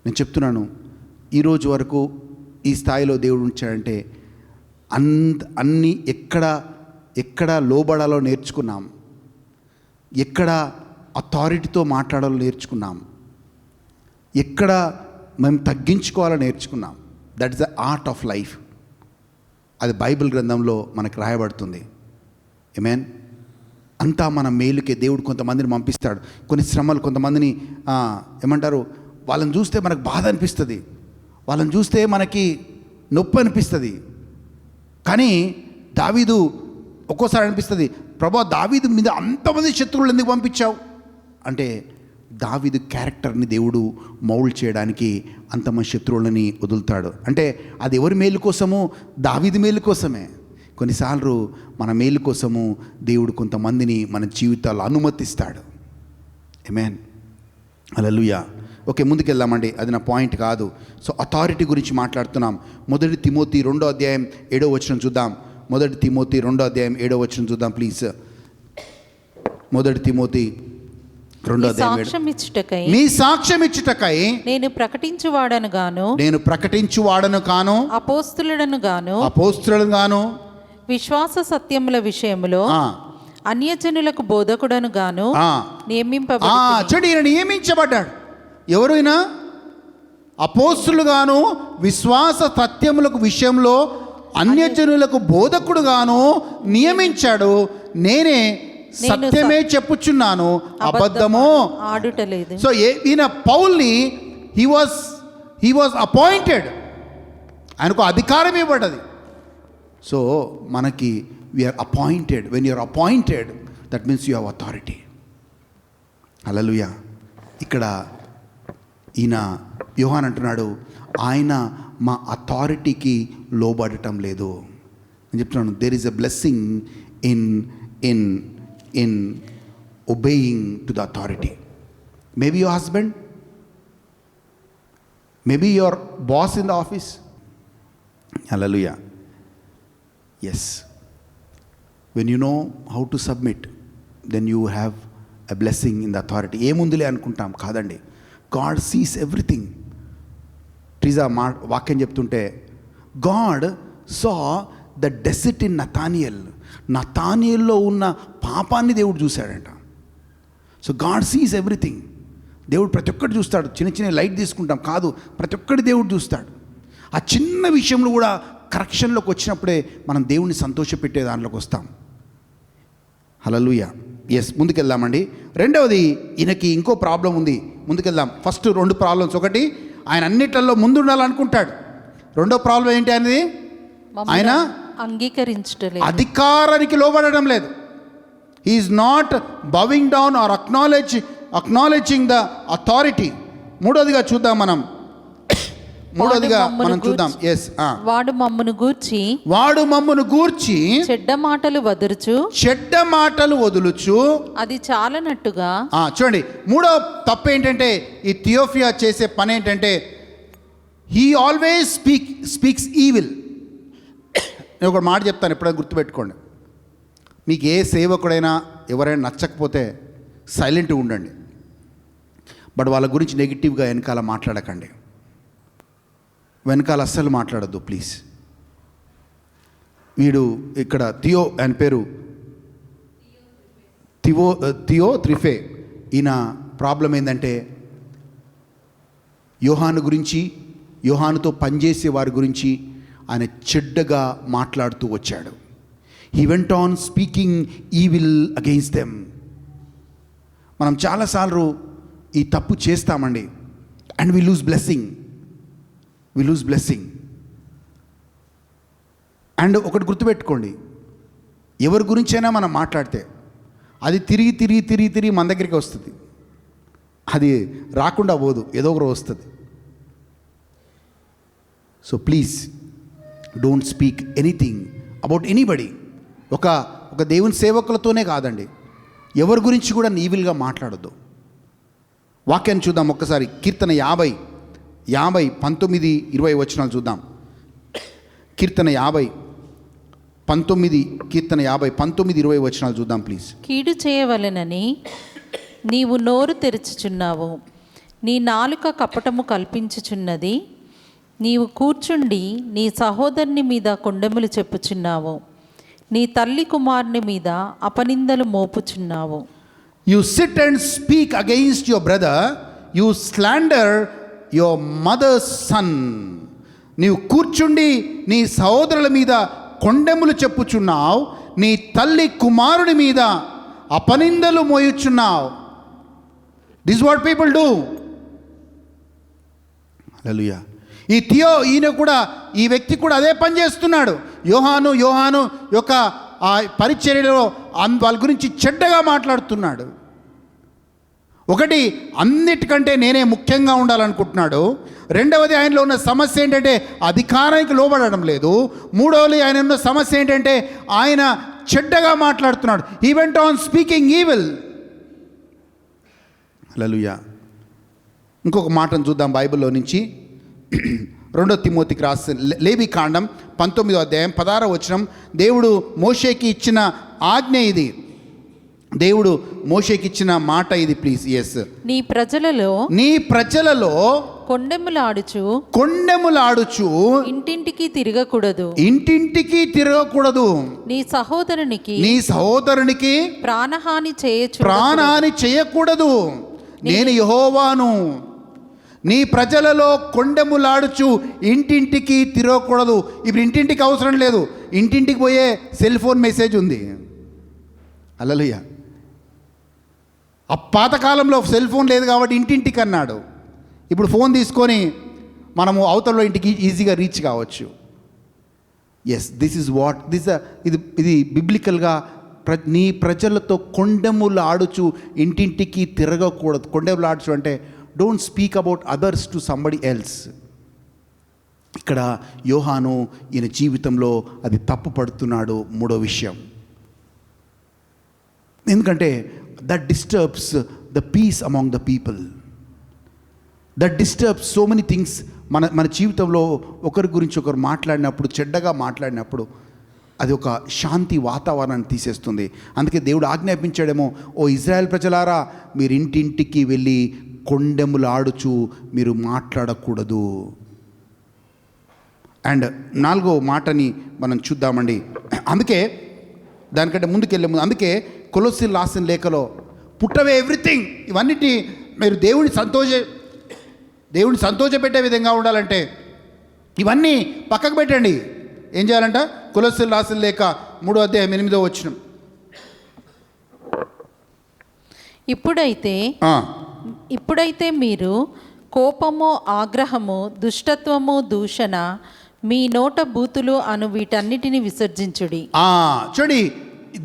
నేను చెప్తున్నాను, ఈరోజు వరకు ఈ స్థాయిలో దేవుడు ఉంచాడంటే అన్నీ ఎక్కడ లోబడాలో నేర్చుకున్నాం, ఎక్కడ అథారిటీతో మాట్లాడాలో నేర్చుకున్నాం, ఎక్కడ మేము తగ్గించుకోవాలో నేర్చుకున్నాం. That is the art of life. అది బైబిల్ గ్రంథంలో మనకు రాయబడుతుంది. ఆమేన్. అంతా మన మేలుకే దేవుడు కొంతమందిని పంపిస్తాడు. కొన్ని శ్రమలు, కొంతమందిని ఏమంటారు, వాళ్ళని చూస్తే మనకు బాధ అనిపిస్తుంది, వాళ్ళని చూస్తే మనకి నొప్పి అనిపిస్తుంది. కానీ దావీదు ఒక్కోసారి అనిపిస్తుంది, ప్రభా దావీదు మీద అంతమంది శత్రువులు ఎందుకు పంపించావు అంటే, దావీదు క్యారెక్టర్ని దేవుడు మౌల్డ్ చేయడానికి అంతమంది శత్రువులని వదులుతాడు. అంటే అది ఎవరి మేలు కోసము? దావీదు మేలు కోసమే. కొన్నిసార్లు మన మేలు కోసము దేవుడు కొంతమందిని మన జీవితాల్లో అనుమతిస్తాడు. ఆమేన్. హల్లెలూయా. ఓకే, ముందుకెళ్దామండి, అది నా పాయింట్ కాదు. సో అథారిటీ గురించి మాట్లాడుతున్నాం. 1 తిమోతి 2వ అధ్యాయం 7వ వచనం చూద్దాం. 1 తిమోతి 2వ అధ్యాయం 7వ వచనం చూద్దాం ప్లీజ్. 1 తిమోతి 2వ అధ్యాయం 7. మీ సాక్ష్యం ఇచ్చుటకై నేను ప్రకటించువాడను కాను, అపోస్తులను గాను, విశ్వాస సత్యముల విషయములో అన్యజనులకు బోధకుడను గాను చూడండి, ఈయన నియమించబడ్డాడు. ఎవరైనా అపోస్తులుగాను, విశ్వాస సత్యములకు విషయంలో అన్యజనులకు బోధకుడుగాను నియమించాడు. నేనే సత్యమే చెప్పుచున్నాను, అబద్ధము ఆడుటలేదు. సో ఈయన పౌల్ని హీ వాజ్ అపాయింటెడ్, ఆయనకు అధికారం ఇవ్వబడ్డది. సో మనకి we are appointed. When you are appointed, that means you have authority. హల్లెలూయా. ఇక్కడ ఈయన యోహాన్ అంటున్నాడు, ఆయన మా అథారిటీకి లోబడటం లేదు. నేను చెప్తున్నాను, there is a blessing in obeying to the authority. Maybe your husband, maybe your boss in the office. హల్లెలూయా. Yes, when you know how to submit, then you have a blessing in the authority. ఏముందిలే అనుకుంటాం, కాదండి. God sees everything. ట్రీజా వాక్యం చెప్తుంటే, God saw the deceit in నతానియల్లో ఉన్న పాపాన్ని దేవుడు చూశాడంట. So God sees everything. దేవుడు ప్రతి ఒక్కటి చూస్తాడు. చిన్న లైట్ తీసుకుంటాం కాదు, ప్రతి ఒక్కటి దేవుడు చూస్తాడు. ఆ చిన్న విషయంలో కూడా కరెక్షన్లోకి వచ్చినప్పుడే మనం దేవుణ్ణి సంతోషపెట్టే దాంట్లోకి వస్తాం. హల్లెలూయా. ఎస్, ముందుకెళ్దామండి. రెండవది, ఈయనకి ఇంకో ప్రాబ్లం ఉంది. ముందుకెళ్దాం. First 2 problems. ఒకటి, ఆయన అన్నిట్లలో ముందు ఉండాలనుకుంటాడు. రెండో ప్రాబ్లం ఏంటి అనేది? ఆయన అంగీకరించలేదు, అధికారానికి లోబడడం లేదు. He's not bowing down or acknowledging the authority. మూడోదిగా మనం చూద్దాం. ఎస్, వాడు మమ్మును గూర్చి చెడ్డ మాటలు వదులుచు అది చాలనట్టుగా. చూడండి, మూడో తప్పు ఏంటంటే, ఈ థియోఫియా చేసే పని ఏంటంటే, హీ ఆల్వేస్ స్పీక్స్ ఈవిల్. నేను ఒక మాట చెప్తాను, ఎప్పుడైనా గుర్తుపెట్టుకోండి. మీకు ఏ సేవకుడైనా ఎవరైనా నచ్చకపోతే సైలెంట్గా ఉండండి, బట్ వాళ్ళ గురించి నెగిటివ్గా వెనకాల మాట్లాడకండి. వెనకాల అస్సలు మాట్లాడద్దు ప్లీజ్. వీడు ఇక్కడ థియో, ఆయన పేరు థియో త్రిఫే. ఈయన ప్రాబ్లం ఏంటంటే, యోహాను గురించి, యోహానుతో పనిచేసే వారి గురించి ఆయన చెడ్డగా మాట్లాడుతూ వచ్చాడు. He went on speaking evil against them. మనం చాలాసార్లు ఈ తప్పు చేస్తామండి, and we lose blessing. And ఒకటి గుర్తుపెట్టుకోండి, ఎవరి గురించైనా మనం మాట్లాడితే అది తిరిగి తిరిగి తిరిగి తిరిగి మన దగ్గరికి వస్తుంది. అది రాకుండా పోదు, ఏదో ఒకరు వస్తుంది. So please don't speak anything about anybody. ఒక దేవుని సేవకులతోనే కాదండి, ఎవరి గురించి కూడా ఈవిల్గా మాట్లాడొద్దు. వాక్యాన్ని చూద్దాం ఒక్కసారి. కీర్తన 50 19 20 వచనాలు చూద్దాం. కీర్తన 50 19 20 వచనాలు చూద్దాం ప్లీజ్. కీడు చేయవలెనని నీవు నోరు తెరుచుచున్నావు, నీ నాలుక కపటము కల్పించుచున్నది. నీవు కూర్చుండి నీ సహోదరుని మీద కొండెములు చెప్పుచున్నావు, నీ తల్లి కుమారుని మీద అపనిందలు మోపుచున్నావు. You sit and speak against your brother, you slander your mother's son. నీవు కూర్చుండి నీ సహోదరుల మీద కొండెములు చెప్పుచున్నావు, నీ తల్లి కుమారుని మీద అపనిందలు మోయుచున్నావు. This what people do. హల్లెలూయా. ఈయన కూడా, ఈ వ్యక్తి కూడా అదే పని చేస్తున్నాడు. యోహాను యొక్క ఆ పరిచర్యలో వాళ్ళ గురించి చెడ్డగా మాట్లాడుతున్నాడు. ఒకటి, అన్నిటికంటే నేనే ముఖ్యంగా ఉండాలనుకుంటున్నాడు. రెండవది, ఆయనలో ఉన్న సమస్య ఏంటంటే అధికారానికి లోబడడం లేదు. మూడవది, ఆయన ఉన్న సమస్య ఏంటంటే ఆయన చెడ్డగా మాట్లాడుతున్నాడు. He went on speaking evil. హల్లెలూయా. ఇంకొక మాటను చూద్దాం బైబిల్లో నుంచి. 2 తిమోతికి రాసిన లేవి కాండం 19వ అధ్యాయం 16వ వచనం. దేవుడు మోషేకి ఇచ్చిన ఆజ్ఞ ఇది, దేవుడు మోషేకి ఇచ్చిన మాట ఇది. ప్లీజ్. ఎస్. నీ ప్రజలలో కొండెములాడుచు ఇంటింటికి తిరగకూడదు, నీ సహోదరునికి ప్రాణహాని చేయకూడదు. నేను యెహోవాను. నీ ప్రజలలో కొండెములాడుచు ఇంటింటికి తిరగకూడదు. ఇప్పుడు ఇంటింటికి అవసరం లేదు, ఇంటింటికి పోయే సెల్ ఫోన్ మెసేజ్ ఉంది. హల్లెలూయా. ఆ పాతకాలంలో సెల్ ఫోన్ లేదు కాబట్టి ఇంటింటికి అన్నాడు. ఇప్పుడు ఫోన్ తీసుకొని మనము అవతల ఇంటికి ఈజీగా రీచ్ కావచ్చు. ఎస్, దిస్ ఈజ్ వాట్ ఇది బిబ్లికల్గా నీ ప్రజలతో కొండెములాడుచు ఇంటింటికి తిరగకూడదు. కొండెములాడుచు అంటే don't speak about others to somebody else. ఇక్కడ యోహాను ఈయన జీవితంలో అది తప్పు పడుతున్నాడు. మూడో విషయం, ఎందుకంటే that disturbs the peace among the people, that disturbs so many things. మన జీవితంలో ఒకరి గురించి ఒకరు మాట్లాడినప్పుడు, చెడ్డగా మాట్లాడినప్పుడు అది ఒక శాంతి వాతావరణాన్ని తీసేస్తుంది. అందుకే దేవుడు ఆజ్ఞాపించాడేమో, ఓ ఇజ్రాయెల్ ప్రజలారా, మీరు ఇంటింటికి వెళ్ళి కొండెములాడుచు మీరు మాట్లాడకూడదు. అండ్ 4వ మాటని మనం చూద్దామండి. అందుకే దానికంటే ముందుకెళ్ళే ముందు, అందుకే కొలొస్సీయులకు రాసిన లేఖలో పుట్టవే ఎవ్రీథింగ్, ఇవన్నిటి మీరు దేవుడిని సంతోషపెట్టే విధంగా ఉండాలంటే ఇవన్నీ పక్కకు పెట్టండి. ఏం చేయాలంట? కొలొస్సీయులకు రాసిన లేఖ 3వ అధ్యాయం 8వ వచనం. ఇప్పుడైతే మీరు కోపము, ఆగ్రహము, దుష్టత్వము, దూషణ, మీ నోట బూతులు అను వీటన్నిటిని విసర్జించుడి. చూడి,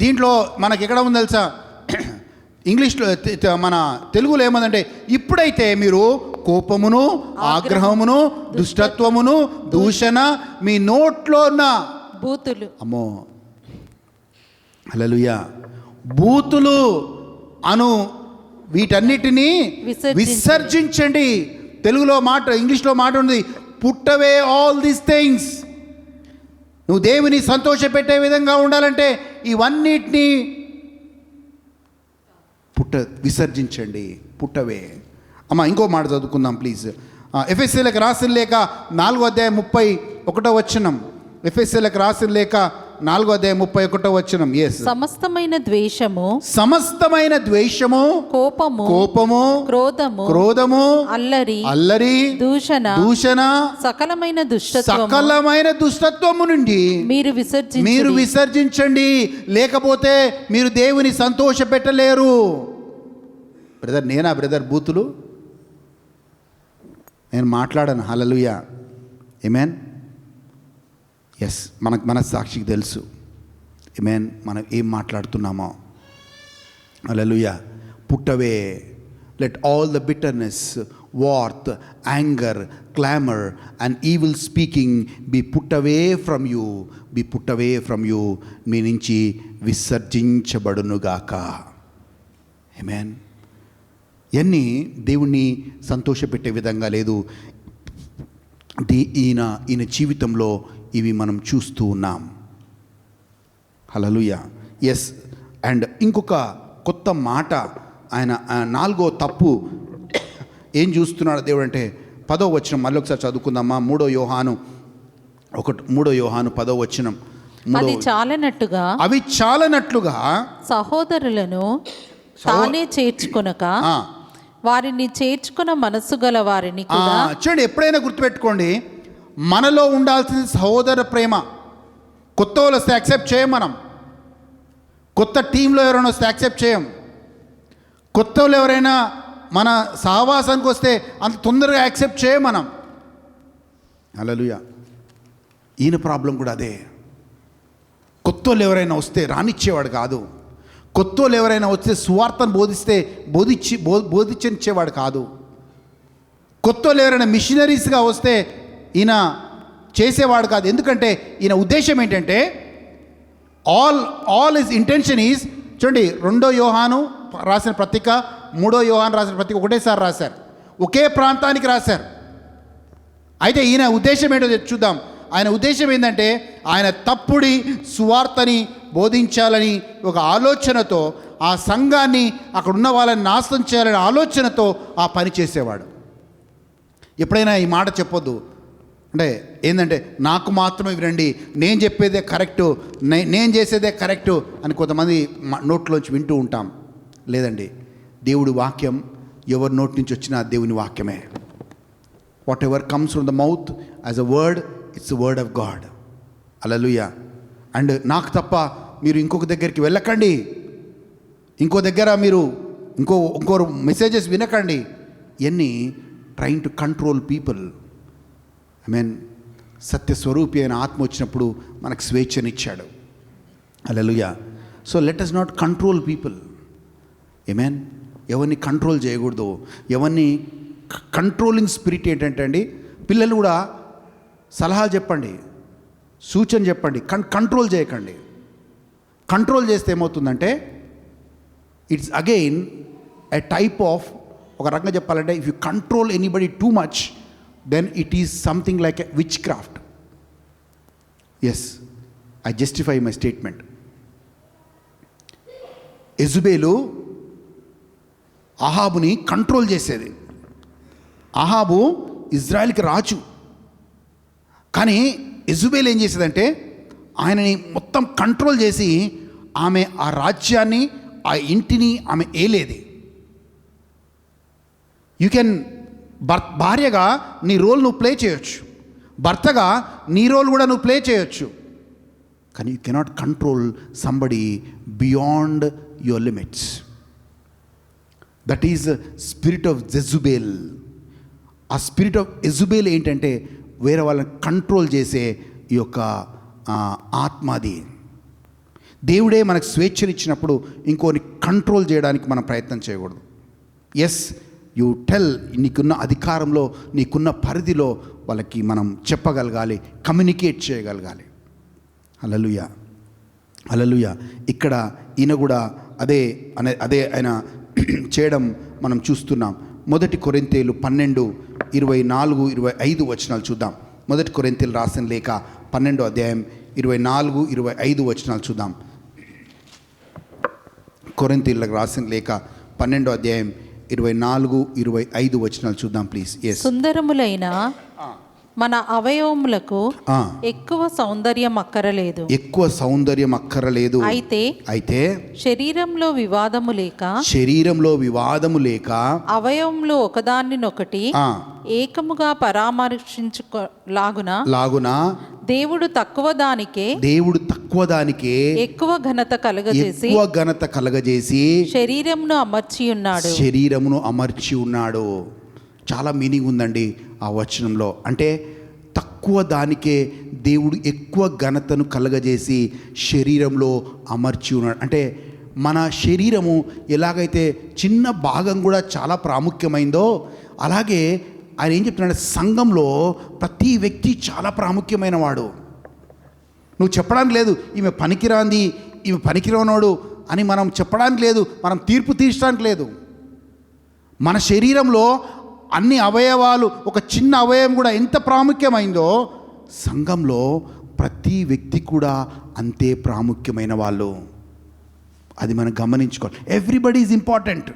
దీంట్లో మనకి ఎక్కడ ఉంది తెలుసా? ఇంగ్లీష్లో, మన తెలుగులో ఏమందంటే, ఇప్పుడైతే మీరు కోపమును, ఆగ్రహమును, దుష్టత్వమును, దూషణ, మీ నోట్లో ఉన్న బూతులు, అమ్మో హల్లెలూయా, బూతులు అను వీటన్నిటినీ విసర్జించండి. తెలుగులో మాట, ఇంగ్లీష్లో మాట ఉంది, పుట్టవే ఆల్ దీస్ థింగ్స్. నువ్వు దేవుని సంతోషపెట్టే విధంగా ఉండాలంటే ఇవన్నిటినీ విసర్జించండి, పుట్టవే. అమ్మ, ఇంకో మాట చదువుకుందాం ప్లీజ్. ఎఫెసీయులకు రాసిన లేఖ 4వ అధ్యాయం 31వ వచనం. ఎఫెసీయులకు రాసిన లేఖ 4వ అధ్యాయం 31వ వచనం. ఎస్. సమస్తమైన ద్వేషము, కోపము, క్రోధము, అల్లరి, దూషణ, సకలమైన దుష్టత్వము నుండి మీరు విసర్జించండి, లేకపోతే మీరు దేవుని సంతోష పెట్టలేరు. బ్రదర్, బ్రదర్ బూతులు నేను మాట్లాడాను. హల్లెలూయా, ఆమేన్. ఎస్, మన సాక్షికి తెలుసు. ఆమేన్. మనం ఏం మాట్లాడుతున్నామో. హల్లెలూయా. పుట్టవే. Let all the bitterness, wrath, anger, clamour and evil speaking be put away from you, be put away from you. మీ నుంచి విసర్జించబడునుగాక. ఆమేన్. ఇవన్నీ దేవుణ్ణి సంతోషపెట్టే విధంగా లేదు. ఈయన జీవితంలో ఇవి మనం చూస్తూ ఉన్నాం. హల్లెలూయా. ఎస్. అండ్ ఇంకొక కొత్త మాట, ఆయన 4వ తప్పు ఏం చూస్తున్నాడు దేవుడు అంటే 10వ వచనం మళ్ళీ ఒకసారి చదువుకుందామా. 3 యోహాను 10వ వచనం. అది చాలనట్టుగా అవి చాలనట్లుగా సహోదరులను తానే చేర్చుకొనక వారిని చేర్చుకున్న మనస్సు గల వారిని కూడా. చూడండి, ఎప్పుడైనా గుర్తుపెట్టుకోండి, మనలో ఉండాల్సింది సహోదర ప్రేమ. కొత్త వాళ్ళు వస్తే యాక్సెప్ట్ చేయం మనం. కొత్త టీంలో ఎవరైనా వస్తే యాక్సెప్ట్ చేయం. కొత్త వాళ్ళు ఎవరైనా మన సహవాసానికి వస్తే అంత తొందరగా యాక్సెప్ట్ చేయం మనం. హల్లెలూయా. ఈయన ప్రాబ్లం కూడా అదే. కొత్త వాళ్ళు ఎవరైనా వస్తే రానిచ్చేవాడు కాదు. కొత్త వాళ్ళు ఎవరైనా వస్తే సువార్తను బోధించేవాడు కాదు. కొత్త వాళ్ళు ఎవరైనా మిషనరీస్గా వస్తే ఈయన చేసేవాడు కాదు. ఎందుకంటే ఈయన ఉద్దేశం ఏంటంటే ఆల్ హిస్ ఇంటెన్షన్ ఈజ్, చూడండి, 2 యోహాను రాసిన పత్రిక, 3 యోహాను రాసిన పత్రిక ఒకటేసారి రాశారు, ఒకే ప్రాంతానికి రాశారు. అయితే ఈయన ఉద్దేశం ఏంటో చూద్దాం. ఆయన ఉద్దేశం ఏంటంటే ఆయన తప్పుడి సువార్తని బోధించాలని ఒక ఆలోచనతో, ఆ సంఘాన్ని అక్కడ ఉన్న వాళ్ళని నాశనం చేయాలనే ఆలోచనతో ఆ పని చేసేవాడు. ఎప్పుడైనా ఈ మాట చెప్పొద్దు. అంటే ఏంటంటే నాకు మాత్రమే వినండి, నేను చెప్పేదే కరెక్టు, నేను చేసేదే కరెక్టు అని కొంతమంది నోట్లోంచి వింటూ ఉంటాం. లేదండి, దేవుడి వాక్యం ఎవరి నోటి నుంచి వచ్చినా దేవుని వాక్యమే. What ever comes from the mouth as a word, it's word of God. Hallelujah. And నాకు తప్ప మీరు ఇంకొక దగ్గరికి వెళ్ళకండి, ఇంకో దగ్గర మీరు ఇంకో మెసేజెస్ వినకండి. ఇవన్నీ trying to control people. I mean, సత్యస్వరూపి అయిన ఆత్మ వచ్చినప్పుడు మనకు స్వేచ్ఛనిచ్చాడు. హల్లెలూయా. So let us not control people. ఆమేన్. ఎవరిని కంట్రోల్ చేయకూడదు. ఎవరిని కంట్రోలింగ్ స్పిరిట్ ఏంటంటే అండి, పిల్లలు కూడా సలహాలు చెప్పండి, సూచన చెప్పండి, కంట్రోల్ చేయకండి. కంట్రోల్ చేస్తే ఏమవుతుందంటే it's again a type of, ఒక రకంగా చెప్పాలంటే, if you control anybody too much, then it is something like a witchcraft. Yes, I justify my statement. Jezebel అహాబుని కంట్రోల్ చేసేది. అహాబు ఇజ్రాయెల్కి రాజు. కానీ యెజబెలు ఏం చేసేదంటే ఆయనని మొత్తం కంట్రోల్ చేసి ఆమె ఆ రాజ్యాన్ని, ఆ ఇంటిని ఆమె ఏలేది. యూ కెన్ భార్యగా నీ రోల్ నువ్వు ప్లే చేయొచ్చు, భర్తగా నీ రోల్ కూడా నువ్వు ప్లే చేయొచ్చు. కానీ you cannot control somebody beyond your limits. That is spirit of Jezebel. ఆ స్పిరిట్ ఆఫ్ యెజబెల్ ఏంటంటే వేరే వాళ్ళని కంట్రోల్ చేసే ఈ యొక్క ఆత్మది. దేవుడే మనకు స్వేచ్ఛనిచ్చినప్పుడు ఇంకోని కంట్రోల్ చేయడానికి మనం ప్రయత్నం చేయకూడదు. ఎస్, యూ టెల్, నీకున్న అధికారంలో, నీకున్న పరిధిలో వాళ్ళకి మనం చెప్పగలగాలి, కమ్యూనికేట్ చేయగలగాలి. హల్లెలూయా, హల్లెలూయా. ఇక్కడ ఈయన కూడా అదే ఆయన చేయడం మనం చూస్తున్నాం. 1 కొరింథీయులు 12:24-25 వచనాలు చూద్దాం. 1 కొరింథీయులు రాసిన లేఖ 12వ అధ్యాయం 24-25 వచనాలు చూద్దాం. కొరింథీయులకు రాసిన లేఖ 12వ అధ్యాయం 24-25 వచనాలు చూద్దాం ప్లీజ్. సుందరములైన మన అవయవములకు ఎక్కువ సౌందర్యం అక్కరలేదు, ఎక్కువ సౌందర్యం అక్కరలేదు. అయితే శరీరంలో వివాదము లేక అవయవములు ఒకదానినొకటి ఏకముగా పరామర్శించులాగున దేవుడు తక్కువ దానికే ఎక్కువ ఘనత కలగజేసి శరీరమును అమర్చి ఉన్నాడు. చాలా మీనింగ్ ఉందండి ఆ వచనంలో. అంటే తక్కువ దానికే దేవుడు ఎక్కువ ఘనతను కలగజేసి శరీరంలో అమర్చి ఉన్నాడు. అంటే మన శరీరము ఎలాగైతే చిన్న భాగం కూడా చాలా ప్రాముఖ్యమైందో, అలాగే ఆయన ఏం చెప్తున్నాడు, సంఘంలో ప్రతి వ్యక్తి చాలా ప్రాముఖ్యమైన వాడు. నువ్వు చెప్పడానికి లేదు ఈమె పనికిరాంది, ఈమె పనికిరానోడు అని మనం చెప్పడానికి లేదు, మనం తీర్పు తీర్చడానికి లేదు. మన శరీరంలో అన్ని అవయవాలు, ఒక చిన్న అవయవం కూడా ఎంత ప్రాముఖ్యమైందో, సంఘంలో ప్రతి వ్యక్తి కూడా అంతే ప్రాముఖ్యమైన వాళ్ళు. అది మనం గమనించుకోవాలి. Everybody is important.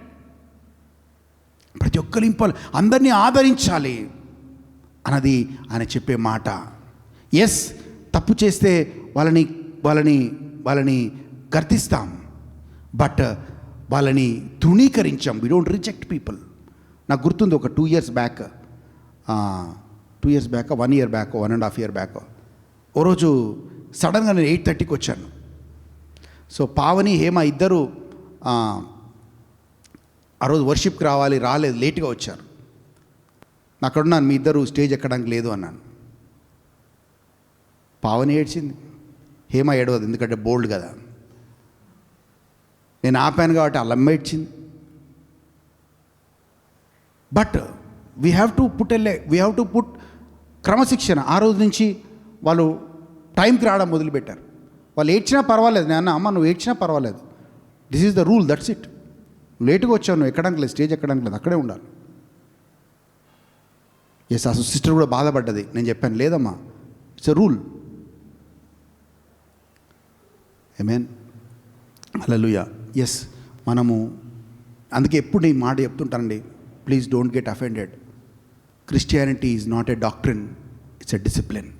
ప్రతి ఒక్కరు ఇంపార్టెంట్, అందరినీ ఆదరించాలి అన్నది ఆయన చెప్పే మాట. ఎస్, తప్పు చేస్తే వాళ్ళని వాళ్ళని వాళ్ళని గర్తిస్తాం, బట్ వాళ్ళని తృణీకరించాం. We don't reject people. నాకు గుర్తుంది ఒక 2 years back, 1 year back, 1.5 year back, ఓ రోజు సడన్గా నేను 8:30కి వచ్చాను. సో పావని, హేమ ఇద్దరు ఆ రోజు వర్షిప్కి రాలేదు, లేట్గా వచ్చారు. అక్కడున్నాను, మీ ఇద్దరు స్టేజ్ ఎక్కడానికి లేదు అన్నాను. పావని ఏడ్చింది, హేమ ఏడవదు ఎందుకంటే బోల్డ్ కదా. నేను ఆపాను కాబట్టి అల్లమ్మ ఏడ్చింది. But we have to put క్రమశిక్షణ. ఆ రోజు నుంచి వాళ్ళు టైంకి రావడం మొదలుపెట్టారు. వాళ్ళు ఏడ్చినా పర్వాలేదు, నేను అన్న అమ్మ నువ్వు ఏడ్చినా పర్వాలేదు, this is the rule, that's it. లేటుగా వచ్చాను, నువ్వు ఎక్కడానికి లేదు, స్టేజ్ ఎక్కడానికి లేదు, అక్కడే ఉండాలి. ఎస్, అసలు సిస్టర్ కూడా బాధపడ్డది. నేను చెప్పాను లేదమ్మా, ఇట్స్ ఎ రూల్. ఆమేన్, హల్లెలూయా. ఎస్, మనము అందుకే ఎప్పుడు ఈ మాట చెప్తుంటానండి, please don't get offended. Christianity is not a doctrine, it's a discipline.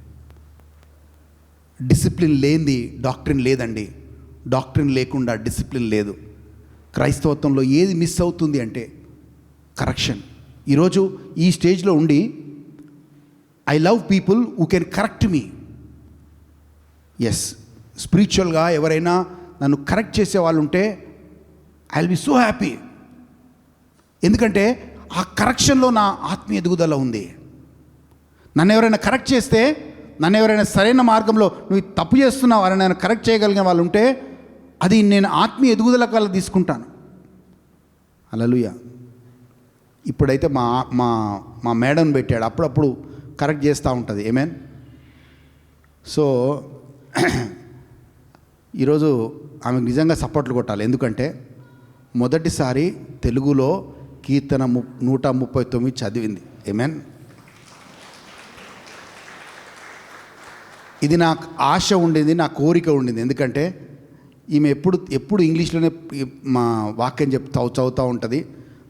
Discipline లేనిది డాక్ట్రిన్ లేదండి. డాక్ట్రిన్ లేకుండా డిసిప్లిన్ లేదు. క్రైస్తవత్వంలో ఏది మిస్ అవుతుంది అంటే కరెక్షన్. ఈరోజు ఈ స్టేజ్లో ఉండి I love people who can correct me. Yes, స్పిరిచువల్గా ఎవరైనా నన్ను కరెక్ట్ చేసే వాళ్ళు ఉంటే I will be so happy. ఎందుకంటే ఆ కరెక్షన్లో నా ఆత్మీయ ఎదుగుదల ఉంది. నన్ను ఎవరైనా కరెక్ట్ చేస్తే, నన్ను ఎవరైనా సరైన మార్గంలో నువ్వు తప్పు చేస్తున్నావు అని నేను కరెక్ట్ చేయగలిగిన వాళ్ళు ఉంటే అది నేను ఆత్మీయ ఎదుగుదల కల్లా తీసుకుంటాను. హల్లెలూయా. ఇప్పుడైతే మా మా మా మేడం పెట్టాడు, అప్పుడప్పుడు కరెక్ట్ చేస్తూ ఉంటుంది. ఆమేన్. సో ఈరోజు ఆమెకు నిజంగా సపోర్ట్లు కొట్టాలి. ఎందుకంటే మొదటిసారి తెలుగులో కీర్తన 139 చదివింది. ఆమేన్. ఇది నాకు ఆశ ఉండింది, నా కోరిక ఉండింది. ఎందుకంటే ఈమె ఎప్పుడు ఇంగ్లీష్లోనే మా వాక్యం చదువుతూ ఉంటుంది.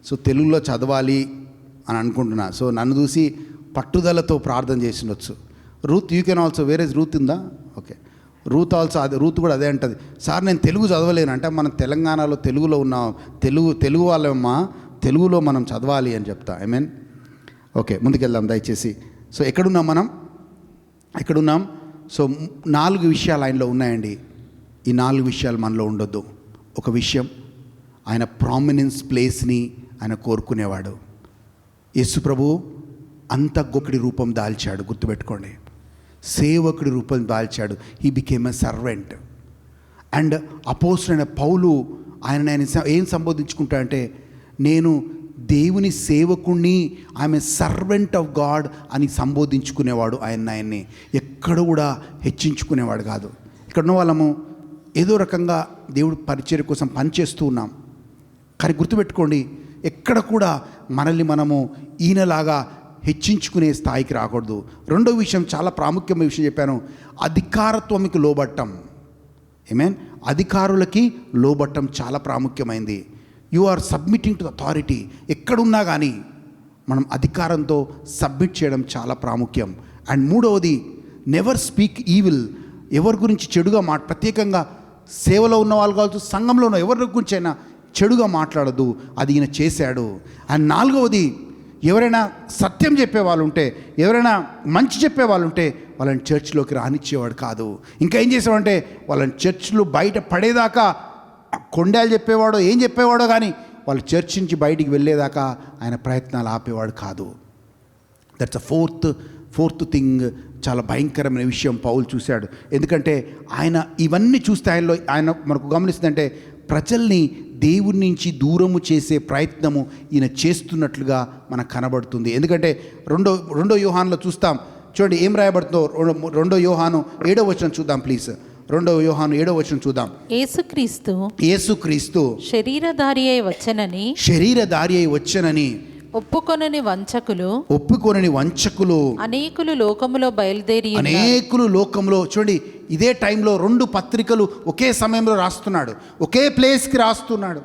సో తెలుగులో చదవాలి అని అనుకుంటున్నా. సో నన్ను చూసి పట్టుదలతో ప్రార్థన చేసినొచ్చు. రూత్, యూ కెన్ ఆల్సో, వేరే రూత్ ఉందా? Okay, Ruth also. రూత్ కూడా అదే అంటుంది, సార్ నేను తెలుగు చదవలేను. అంటే మనం తెలంగాణలో తెలుగులో ఉన్నాం, తెలుగు వాళ్ళమ్మా, తెలుగులో మనం చదవాలి అని చెప్తా. ఐ మీన్, ఓకే, ముందుకెళ్దాం దయచేసి. సో ఎక్కడున్నాం? సో 4 విషయాలు ఆయనలో ఉన్నాయండి. ఈ 4 విషయాలు మనలో ఉండొద్దు. ఒక విషయం, ఆయన ప్రామినెన్స్ ప్లేస్ని ఆయన కోరుకునేవాడు. యేసు ప్రభు అంత గొప్పటి రూపం దాల్చాడు, గుర్తుపెట్టుకోండి. సేవకుడి రూపం దాల్చాడు. He became a servant. And అపోస్తలుడైన పౌలు ఆయన ఏం సంబోధించుకుంటాడంటే, నేను దేవుని సేవకుణ్ణి, ఆమె సర్వెంట్ ఆఫ్ గాడ్ అని సంబోధించుకునేవాడు. ఆయన్ని ఎక్కడ కూడా హెచ్చించుకునేవాడు కాదు. ఇక్కడ ఉన్న వాళ్ళము ఏదో రకంగా దేవుడు పరిచర్య కోసం పనిచేస్తూ ఉన్నాం. కానీ గుర్తుపెట్టుకోండి, ఎక్కడ కూడా మనల్ని మనము ఈయనలాగా హెచ్చించుకునే స్థాయికి రాకూడదు. రెండో విషయం, చాలా ప్రాముఖ్యమైన విషయం చెప్పాను, అధికారత్వంకి లోబట్టం. ఐ అధికారులకి లోబట్టం చాలా ప్రాముఖ్యమైంది. You are submitting to the authority. ఎక్కడున్నా కానీ మనం అధికారంతో సబ్మిట్ చేయడం చాలా ప్రాముఖ్యం. అండ్ మూడవది, నెవర్ స్పీక్ ఈవిల్. ఎవరి గురించి చెడుగా ప్రత్యేకంగా సేవలో ఉన్న వాళ్ళు కావచ్చు, సంఘంలో ఉన్న ఎవరి గురించి అయినా చెడుగా మాట్లాడద్దు. అది ఈయన చేశాడు. అండ్ నాలుగవది, ఎవరైనా సత్యం చెప్పేవాళ్ళు ఉంటే, ఎవరైనా మంచి చెప్పేవాళ్ళు ఉంటే వాళ్ళని చర్చ్లోకి రానిచ్చేవాడు కాదు. ఇంకా ఏం చేసేవాడంటే, వాళ్ళని చర్చ్లు బయట పడేదాకా కొండాలు చెప్పేవాడో ఏం చెప్పేవాడో కానీ వాళ్ళు చర్చ్ నుంచి బయటికి వెళ్ళేదాకా ఆయన ప్రయత్నాలు ఆపేవాడు కాదు. That's a fourth thing. చాలా భయంకరమైన విషయం పౌలు చూశాడు. ఎందుకంటే ఆయన ఇవన్నీ చూస్తే ఆయన మనకు గమనిస్తుందంటే ప్రజల్ని దేవుని నుంచి దూరము చేసే ప్రయత్నము ఈయన చేస్తున్నట్లుగా మనకు కనబడుతుంది. ఎందుకంటే రెండో యోహానులో చూస్తాం, చూడండి ఏం రాయబడుతుందో. 2 యోహాను 7వ వచనం చూద్దాం ప్లీజ్. 2 యోహాను 7వ వచనం చూద్దాం. యేసుక్రీస్తు శరీరధారి అయి వచ్చనని ఒప్పుకొనని వంచకులు అనేకులు లోకములో చూడండి, ఇదే టైంలో 2 పత్రికలు ఒకే సమయంలో రాస్తున్నాడు, ఒకే ప్లేస్కి రాస్తున్నాడు.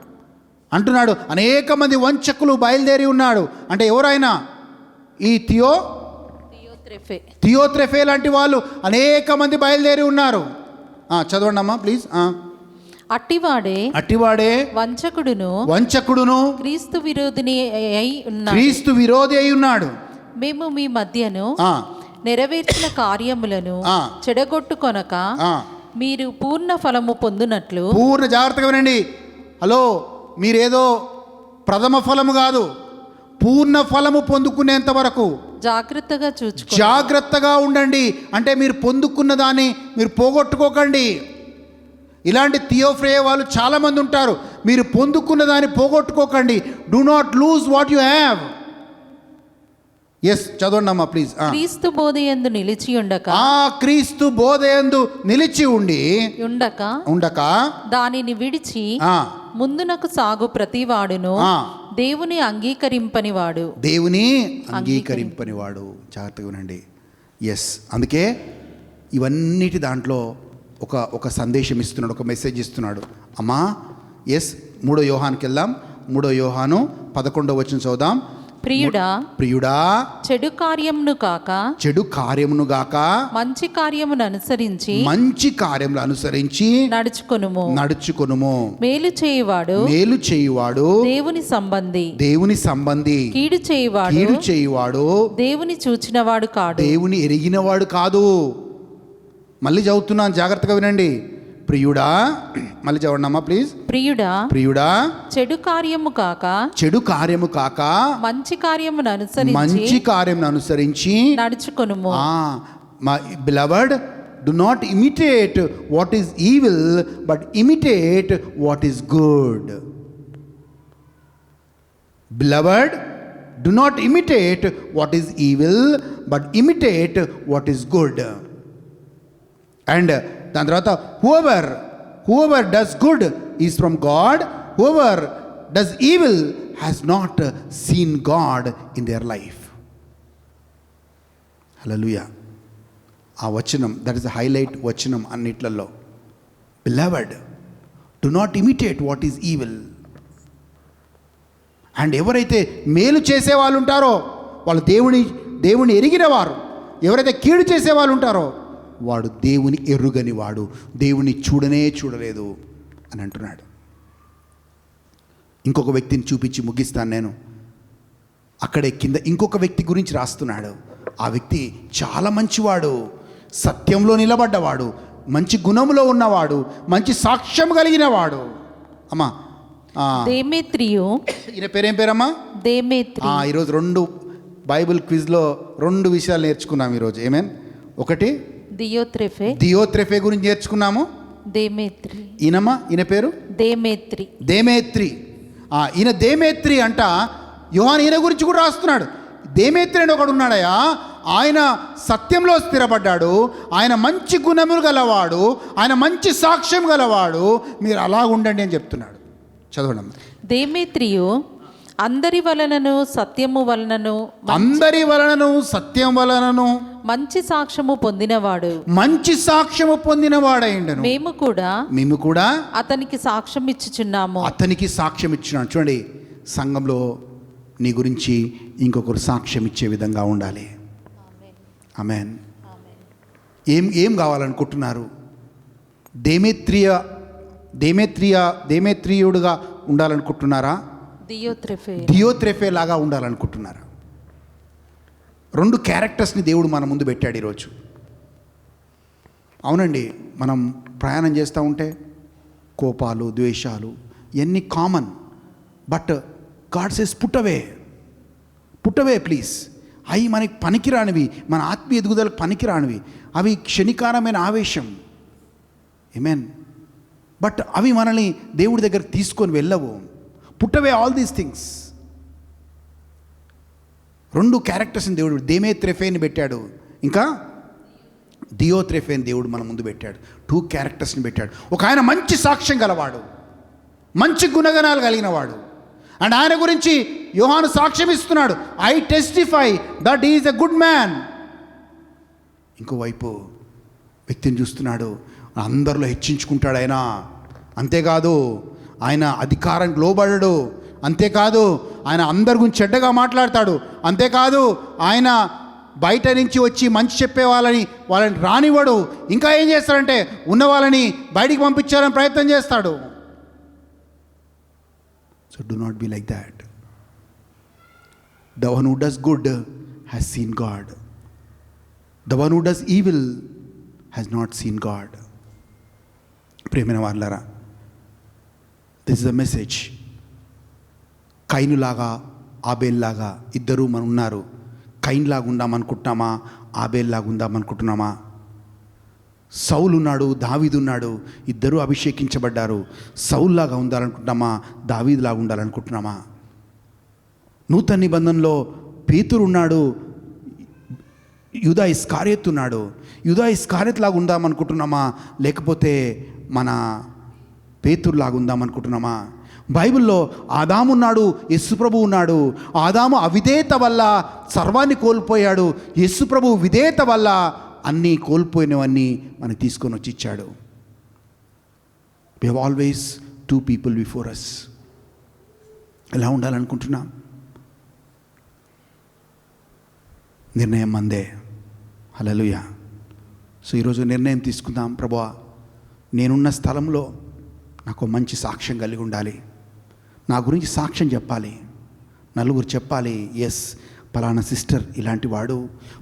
అంటున్నాడు అనేక మంది వంచకులు బయలుదేరి ఉన్నాడు. అంటే ఎవరైనా ఈ థియోత్రెఫే లాంటి వాళ్ళు అనేక మంది బయలుదేరి ఉన్నారు. చదవండి అమ్మా ప్లీజ్. అట్టివాడే వంచకుడును క్రీస్తు విరోధి అయి ఉన్నాడు. మేము మీ మధ్యను నెరవేర్చిన కార్యములను చెడగొట్టుకొనక మీరు పూర్ణ ఫలము పొందునట్లు. జాగ్రత్తగా వినండి. హలో, మీరేదో ప్రథమ ఫలము కాదు, పూర్ణ ఫలము పొందుకునేంత వరకు జాగ్రత్తగా ఉండండి. అంటే మీరు పొందుకున్న దాన్ని మీరు పోగొట్టుకోకండి. ఇలాంటి థియోఫ్రే వాళ్ళు చాలామంది ఉంటారు. మీరు పొందుకున్న దాన్ని పోగొట్టుకోకండి. Do not lose what you have. చదవండి అమ్మా ప్లీజ్. క్రీస్తు బోధయందు నిలిచి ఉండక దానిని విడిచి ముందునకు సాగు ప్రతివాడును దేవుని అంగీకరింపనివాడు. జాగ్రత్తగా వినండి. అందుకే ఇవన్నిటి దాంట్లో ఒక సందేశం ఇస్తున్నాడు, ఒక మెసేజ్ ఇస్తున్నాడు. అమ్మా 3 యోహానుకి వెళ్దాం. 3 యోహాను 11వ వచనం చదువుదాం. ప్రియుడా చెడు కార్యమును గాక మంచి కార్యమును అనుసరించి నడుచుకొనుము. మేలు చేయువాడు దేవుని సంబంధి, కీడు చేయువాడు దేవుని చూచినవాడు కాడు, దేవుని ఎరిగినవాడు కాదు. మళ్ళీ చదువుతున్నాను, జాగ్రత్తగా వినండి. ప్రియుడా, మళ్ళీ చదవండి అమ్మా ప్లీజ్. ప్రియుడా చెడు కార్యము కాక మంచి కార్యమును అనుసరించి నడుచుకొనుము. Beloved, do not imitate what is evil, but imitate what is good. Beloved, do not imitate what is evil, but imitate what is good. And దాని తర్వాత whoever does good is from God, whoever does evil has not seen God in their life. Hallelujah. ఆ వచనం, that is highlight వచనం అన్నిట్లలో. Beloved, do not imitate what is evil. And ఎవరైతే మేలు చేసే వాళ్ళు ఉంటారో వాళ్ళు దేవుని ఎరిగిన వారు. ఎవరైతే కీడు చేసే వాళ్ళు ఉంటారో వాడు దేవుని ఎరుగని వాడు, దేవుని చూడలేదు అని అంటున్నాడు. ఇంకొక వ్యక్తిని చూపించి ముగిస్తాను నేను. అక్కడే కింద ఇంకొక వ్యక్తి గురించి రాస్తున్నాడు. ఆ వ్యక్తి చాలా మంచివాడు, సత్యంలో నిలబడ్డవాడు, మంచి గుణములో ఉన్నవాడు, మంచి సాక్ష్యం కలిగిన వాడు. అమ్మా దేమేత్రియు, ఈయన పేరేం పేరమ్మా? దేమేత్రి. ఈరోజు 2 బైబిల్ క్విజ్లో 2 విషయాలు నేర్చుకున్నాం ఈరోజు. ఏమేన్? ఒకటి దియోత్రెఫే గురించి నేర్చుకున్నాము. ఈయనమ్మా, ఈయన పేరు దేమేత్రి. ఈయన దేమేత్రి అంట. యోహాను ఈయన గురించి కూడా రాస్తున్నాడు. దేమేత్రి అని ఒకడు ఉన్నాడయా, ఆయన సత్యంలో స్థిరపడ్డాడు, ఆయన మంచి గుణములు గలవాడు, ఆయన మంచి సాక్ష్యం గలవాడు, మీరు అలా ఉండండి అని చెప్తున్నాడు. చదవండి. దేమేత్రియు అందరి వలనను సత్యం వలనను మంచి సాక్ష్యము పొందినవాడైండను. మేము కూడా అతనికి సాక్ష్యం ఇచ్చుచున్నాడు. చూడండి, సంఘంలో నీ గురించి ఇంకొకరు సాక్ష్యం ఇచ్చే విధంగా ఉండాలి. ఆమేన్. ఏం కావాలనుకుంటున్నారు? దేమేత్రియుడుగా ఉండాలనుకుంటున్నారా? దియోత్రెఫే లాగా ఉండాలనుకుంటున్నారా? 2 క్యారెక్టర్స్ని దేవుడు మన ముందు పెట్టాడు ఈరోజు. అవునండి, మనం ప్రయాణం చేస్తూ ఉంటే కోపాలు, ద్వేషాలు ఇవన్నీ common. But God says put away please. అవి మనకి పనికిరానివి, మన ఆత్మీయ ఎదుగుదలకు పనికిరానివి. అవి క్షణికారమైన ఆవేశం. ఆమేన్. బట్ అవి మనల్ని దేవుడి దగ్గర తీసుకొని వెళ్ళవు. పుట్టవే ఆల్ దీస్ థింగ్స్. 2 క్యారెక్టర్స్ని దేవుడు దేమేత్రెఫేని పెట్టాడు, ఇంకా దియోత్రెఫేని దేవుడు మన ముందు పెట్టాడు. 2 క్యారెక్టర్స్ని పెట్టాడు. ఒక ఆయన మంచి సాక్ష్యం గలవాడు, మంచి గుణగణాలు కలిగిన వాడు. అండ్ ఆయన గురించి యోహాను సాక్ష్యం ఇస్తున్నాడు, I testify that is a good man. ఇంకోవైపు వ్యక్తిని చూస్తున్నాడు, అందరిలో హెచ్చించుకుంటాడు ఆయన. అంతేకాదు ఆయన అధికారానికి లోబడడు. అంతేకాదు ఆయన అందరి గురించి చెడ్డగా మాట్లాడతాడు. అంతేకాదు ఆయన బయట నుంచి వచ్చి మంచి చెప్పే వాళ్ళని రానివ్వడు. ఇంకా ఏం చేస్తాడంటే ఉన్న వాళ్ళని బయటికి పంపించాలని ప్రయత్నం చేస్తాడు. So do not be like that. The one who does good has seen God. The one who does evil has not seen God. ప్రియమైన వాళ్ళారా, దిస్ ఇస్ ద మెసేజ్. కైనులాగా ఆబేల్లాగా ఇద్దరూ మనం ఉన్నారు. కైన్లాగా ఉందామనుకుంటున్నామా, ఆబేల్లాగా ఉందామనుకుంటున్నామా? సౌలు ఉన్నాడు, దావీదు ఉన్నాడు, ఇద్దరూ అభిషేకించబడ్డారు. సౌల్లాగా ఉండాలనుకుంటున్నామా, దావీదులాగా ఉండాలనుకుంటున్నామా? నూతన నిబంధనలో పేతురు ఉన్నాడు, యూదా ఇస్కారియత్ ఉన్నాడు. యూదా ఇస్కారియత్ లాగా ఉందామనుకుంటున్నామా, లేకపోతే మన పేతురులాగా ఉందామనుకుంటున్నామా? బైబిల్లో ఆదాము ఉన్నాడు, యేసుప్రభు ఉన్నాడు. ఆదాము అవిధేయత వల్ల సర్వాన్ని కోల్పోయాడు. యేసుప్రభు విధేయత వల్ల అన్నీ కోల్పోయినవన్నీ మనకు తీసుకొని వచ్చి ఇచ్చాడు. We have always 2 people before us. ఎలా ఉండాలనుకుంటున్నాం? నిర్ణయం మందే. హల్లెలూయా. సో ఈరోజు నిర్ణయం తీసుకుందాం. ప్రభువా, నేనున్న స్థలంలో నాకు మంచి సాక్ష్యం కలిగి ఉండాలి. నా గురించి సాక్ష్యం చెప్పాలి, నలుగురు చెప్పాలి, ఎస్ పలానా సిస్టర్ ఇలాంటి వాడు,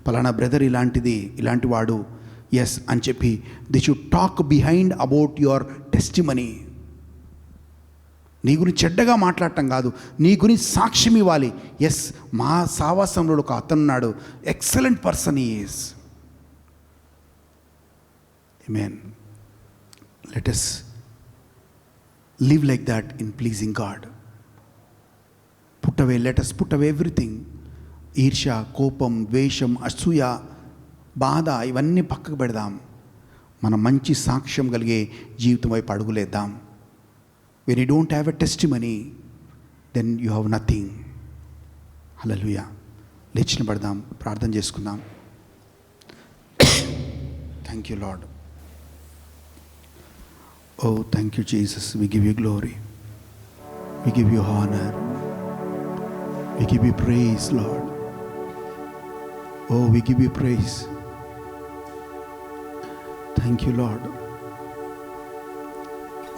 పలానా బ్రదర్ ఇలాంటి వాడు, ఎస్ అని చెప్పి they should talk behind about your testimony. నీ గురించి చెడ్డగా మాట్లాడటం కాదు, నీ గురించి సాక్ష్యం ఇవ్వాలి. ఎస్, మా సావాసంలో ఒక అతను ఉన్నాడు, excellent person is. Amen. Let us live like that in pleasing God. Let us put away everything. ఈర్ష్య, కోపం, ద్వేషం, అసూయ, బాధ ఇవన్నీ పక్కకు పెడదాం. మన మంచి సాక్ష్యం కలిగే జీవితం వైపు అడుగులేద్దాం. When you don't have a testimony, then you have nothing. హల్లెలూయా. లేచిన పడదాం, ప్రార్థన చేసుకుందాం. Thank you lord. Oh, thank you, Jesus. We give you glory. We give you honor. We give you praise, Lord. Oh, we give you praise. Thank you, Lord.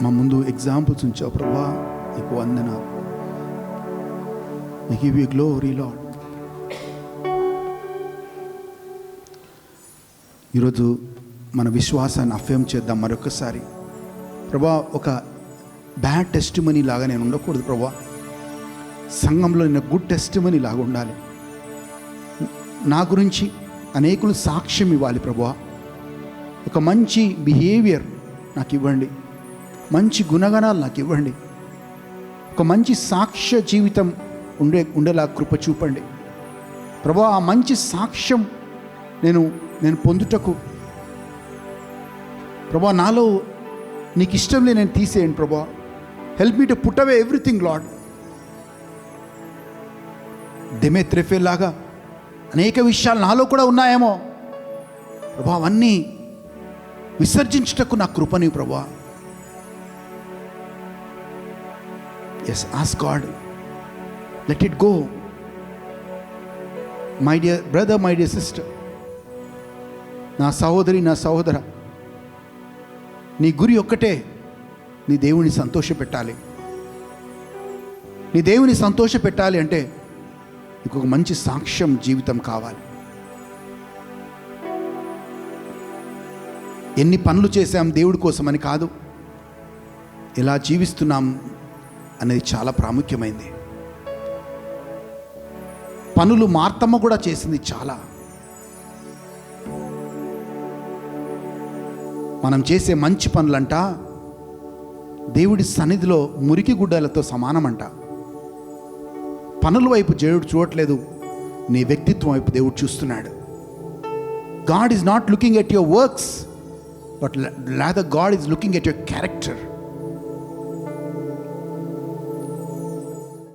మా ముందు examples ఉంచావు ప్రభువా, నీకు వందనాలు. We give you glory, Lord. ఈరోజు మన విశ్వాసాన్ని affirm చేద్దాం మరొకసారి. ప్రభా, ఒక బ్యాడ్ టెస్టిమనీ లాగా నేను ఉండకూడదు ప్రభా. సంఘంలో నేను గుడ్ టెస్టిమనీ లాగా ఉండాలి. నా గురించి అనేకులు సాక్ష్యం ఇవ్వాలి ప్రభా. ఒక మంచి బిహేవియర్ నాకు ఇవ్వండి, మంచి గుణగణాలు నాకు ఇవ్వండి. ఒక మంచి సాక్ష్య జీవితం ఉండేలా కృప చూపండి ప్రభా. ఆ మంచి సాక్ష్యం నేను పొందుటకు ప్రభా, నాలో నీకు ఇష్టం లేని నేను తీసేయండి ప్రభా. Help me to put away everything lord. దెమేత్రెఫే లాగా అనేక విషయాలు నాలో కూడా ఉన్నాయేమో ప్రభా, అవన్నీ విసర్జించుటకు నా కృపని ప్రభా. Yes, ask God, let it go. My dear brother, my dear sister, నా సహోదరి, నా సహోదర, నీ గురి ఒక్కటే, నీ దేవుని సంతోషపెట్టాలి. నీ దేవుని సంతోషపెట్టాలి అంటే నీకు ఒక మంచి సాక్ష్యం జీవితం కావాలి. ఎన్ని పనులు చేశాం దేవుడి కోసం అని కాదు, ఎలా జీవిస్తున్నాం అనేది చాలా ప్రాముఖ్యమైంది. పనులు మార్తమ్మ కూడా చేసింది చాలా. మనం చేసే మంచి పనులంట దేవుడి సన్నిధిలో మురికి గుడ్డలతో సమానమంట. పనుల వైపు దేవుడు చూడట్లేదు, నీ వ్యక్తిత్వం వైపు దేవుడు చూస్తున్నాడు. God is not looking at your works, but rather God is looking at your character.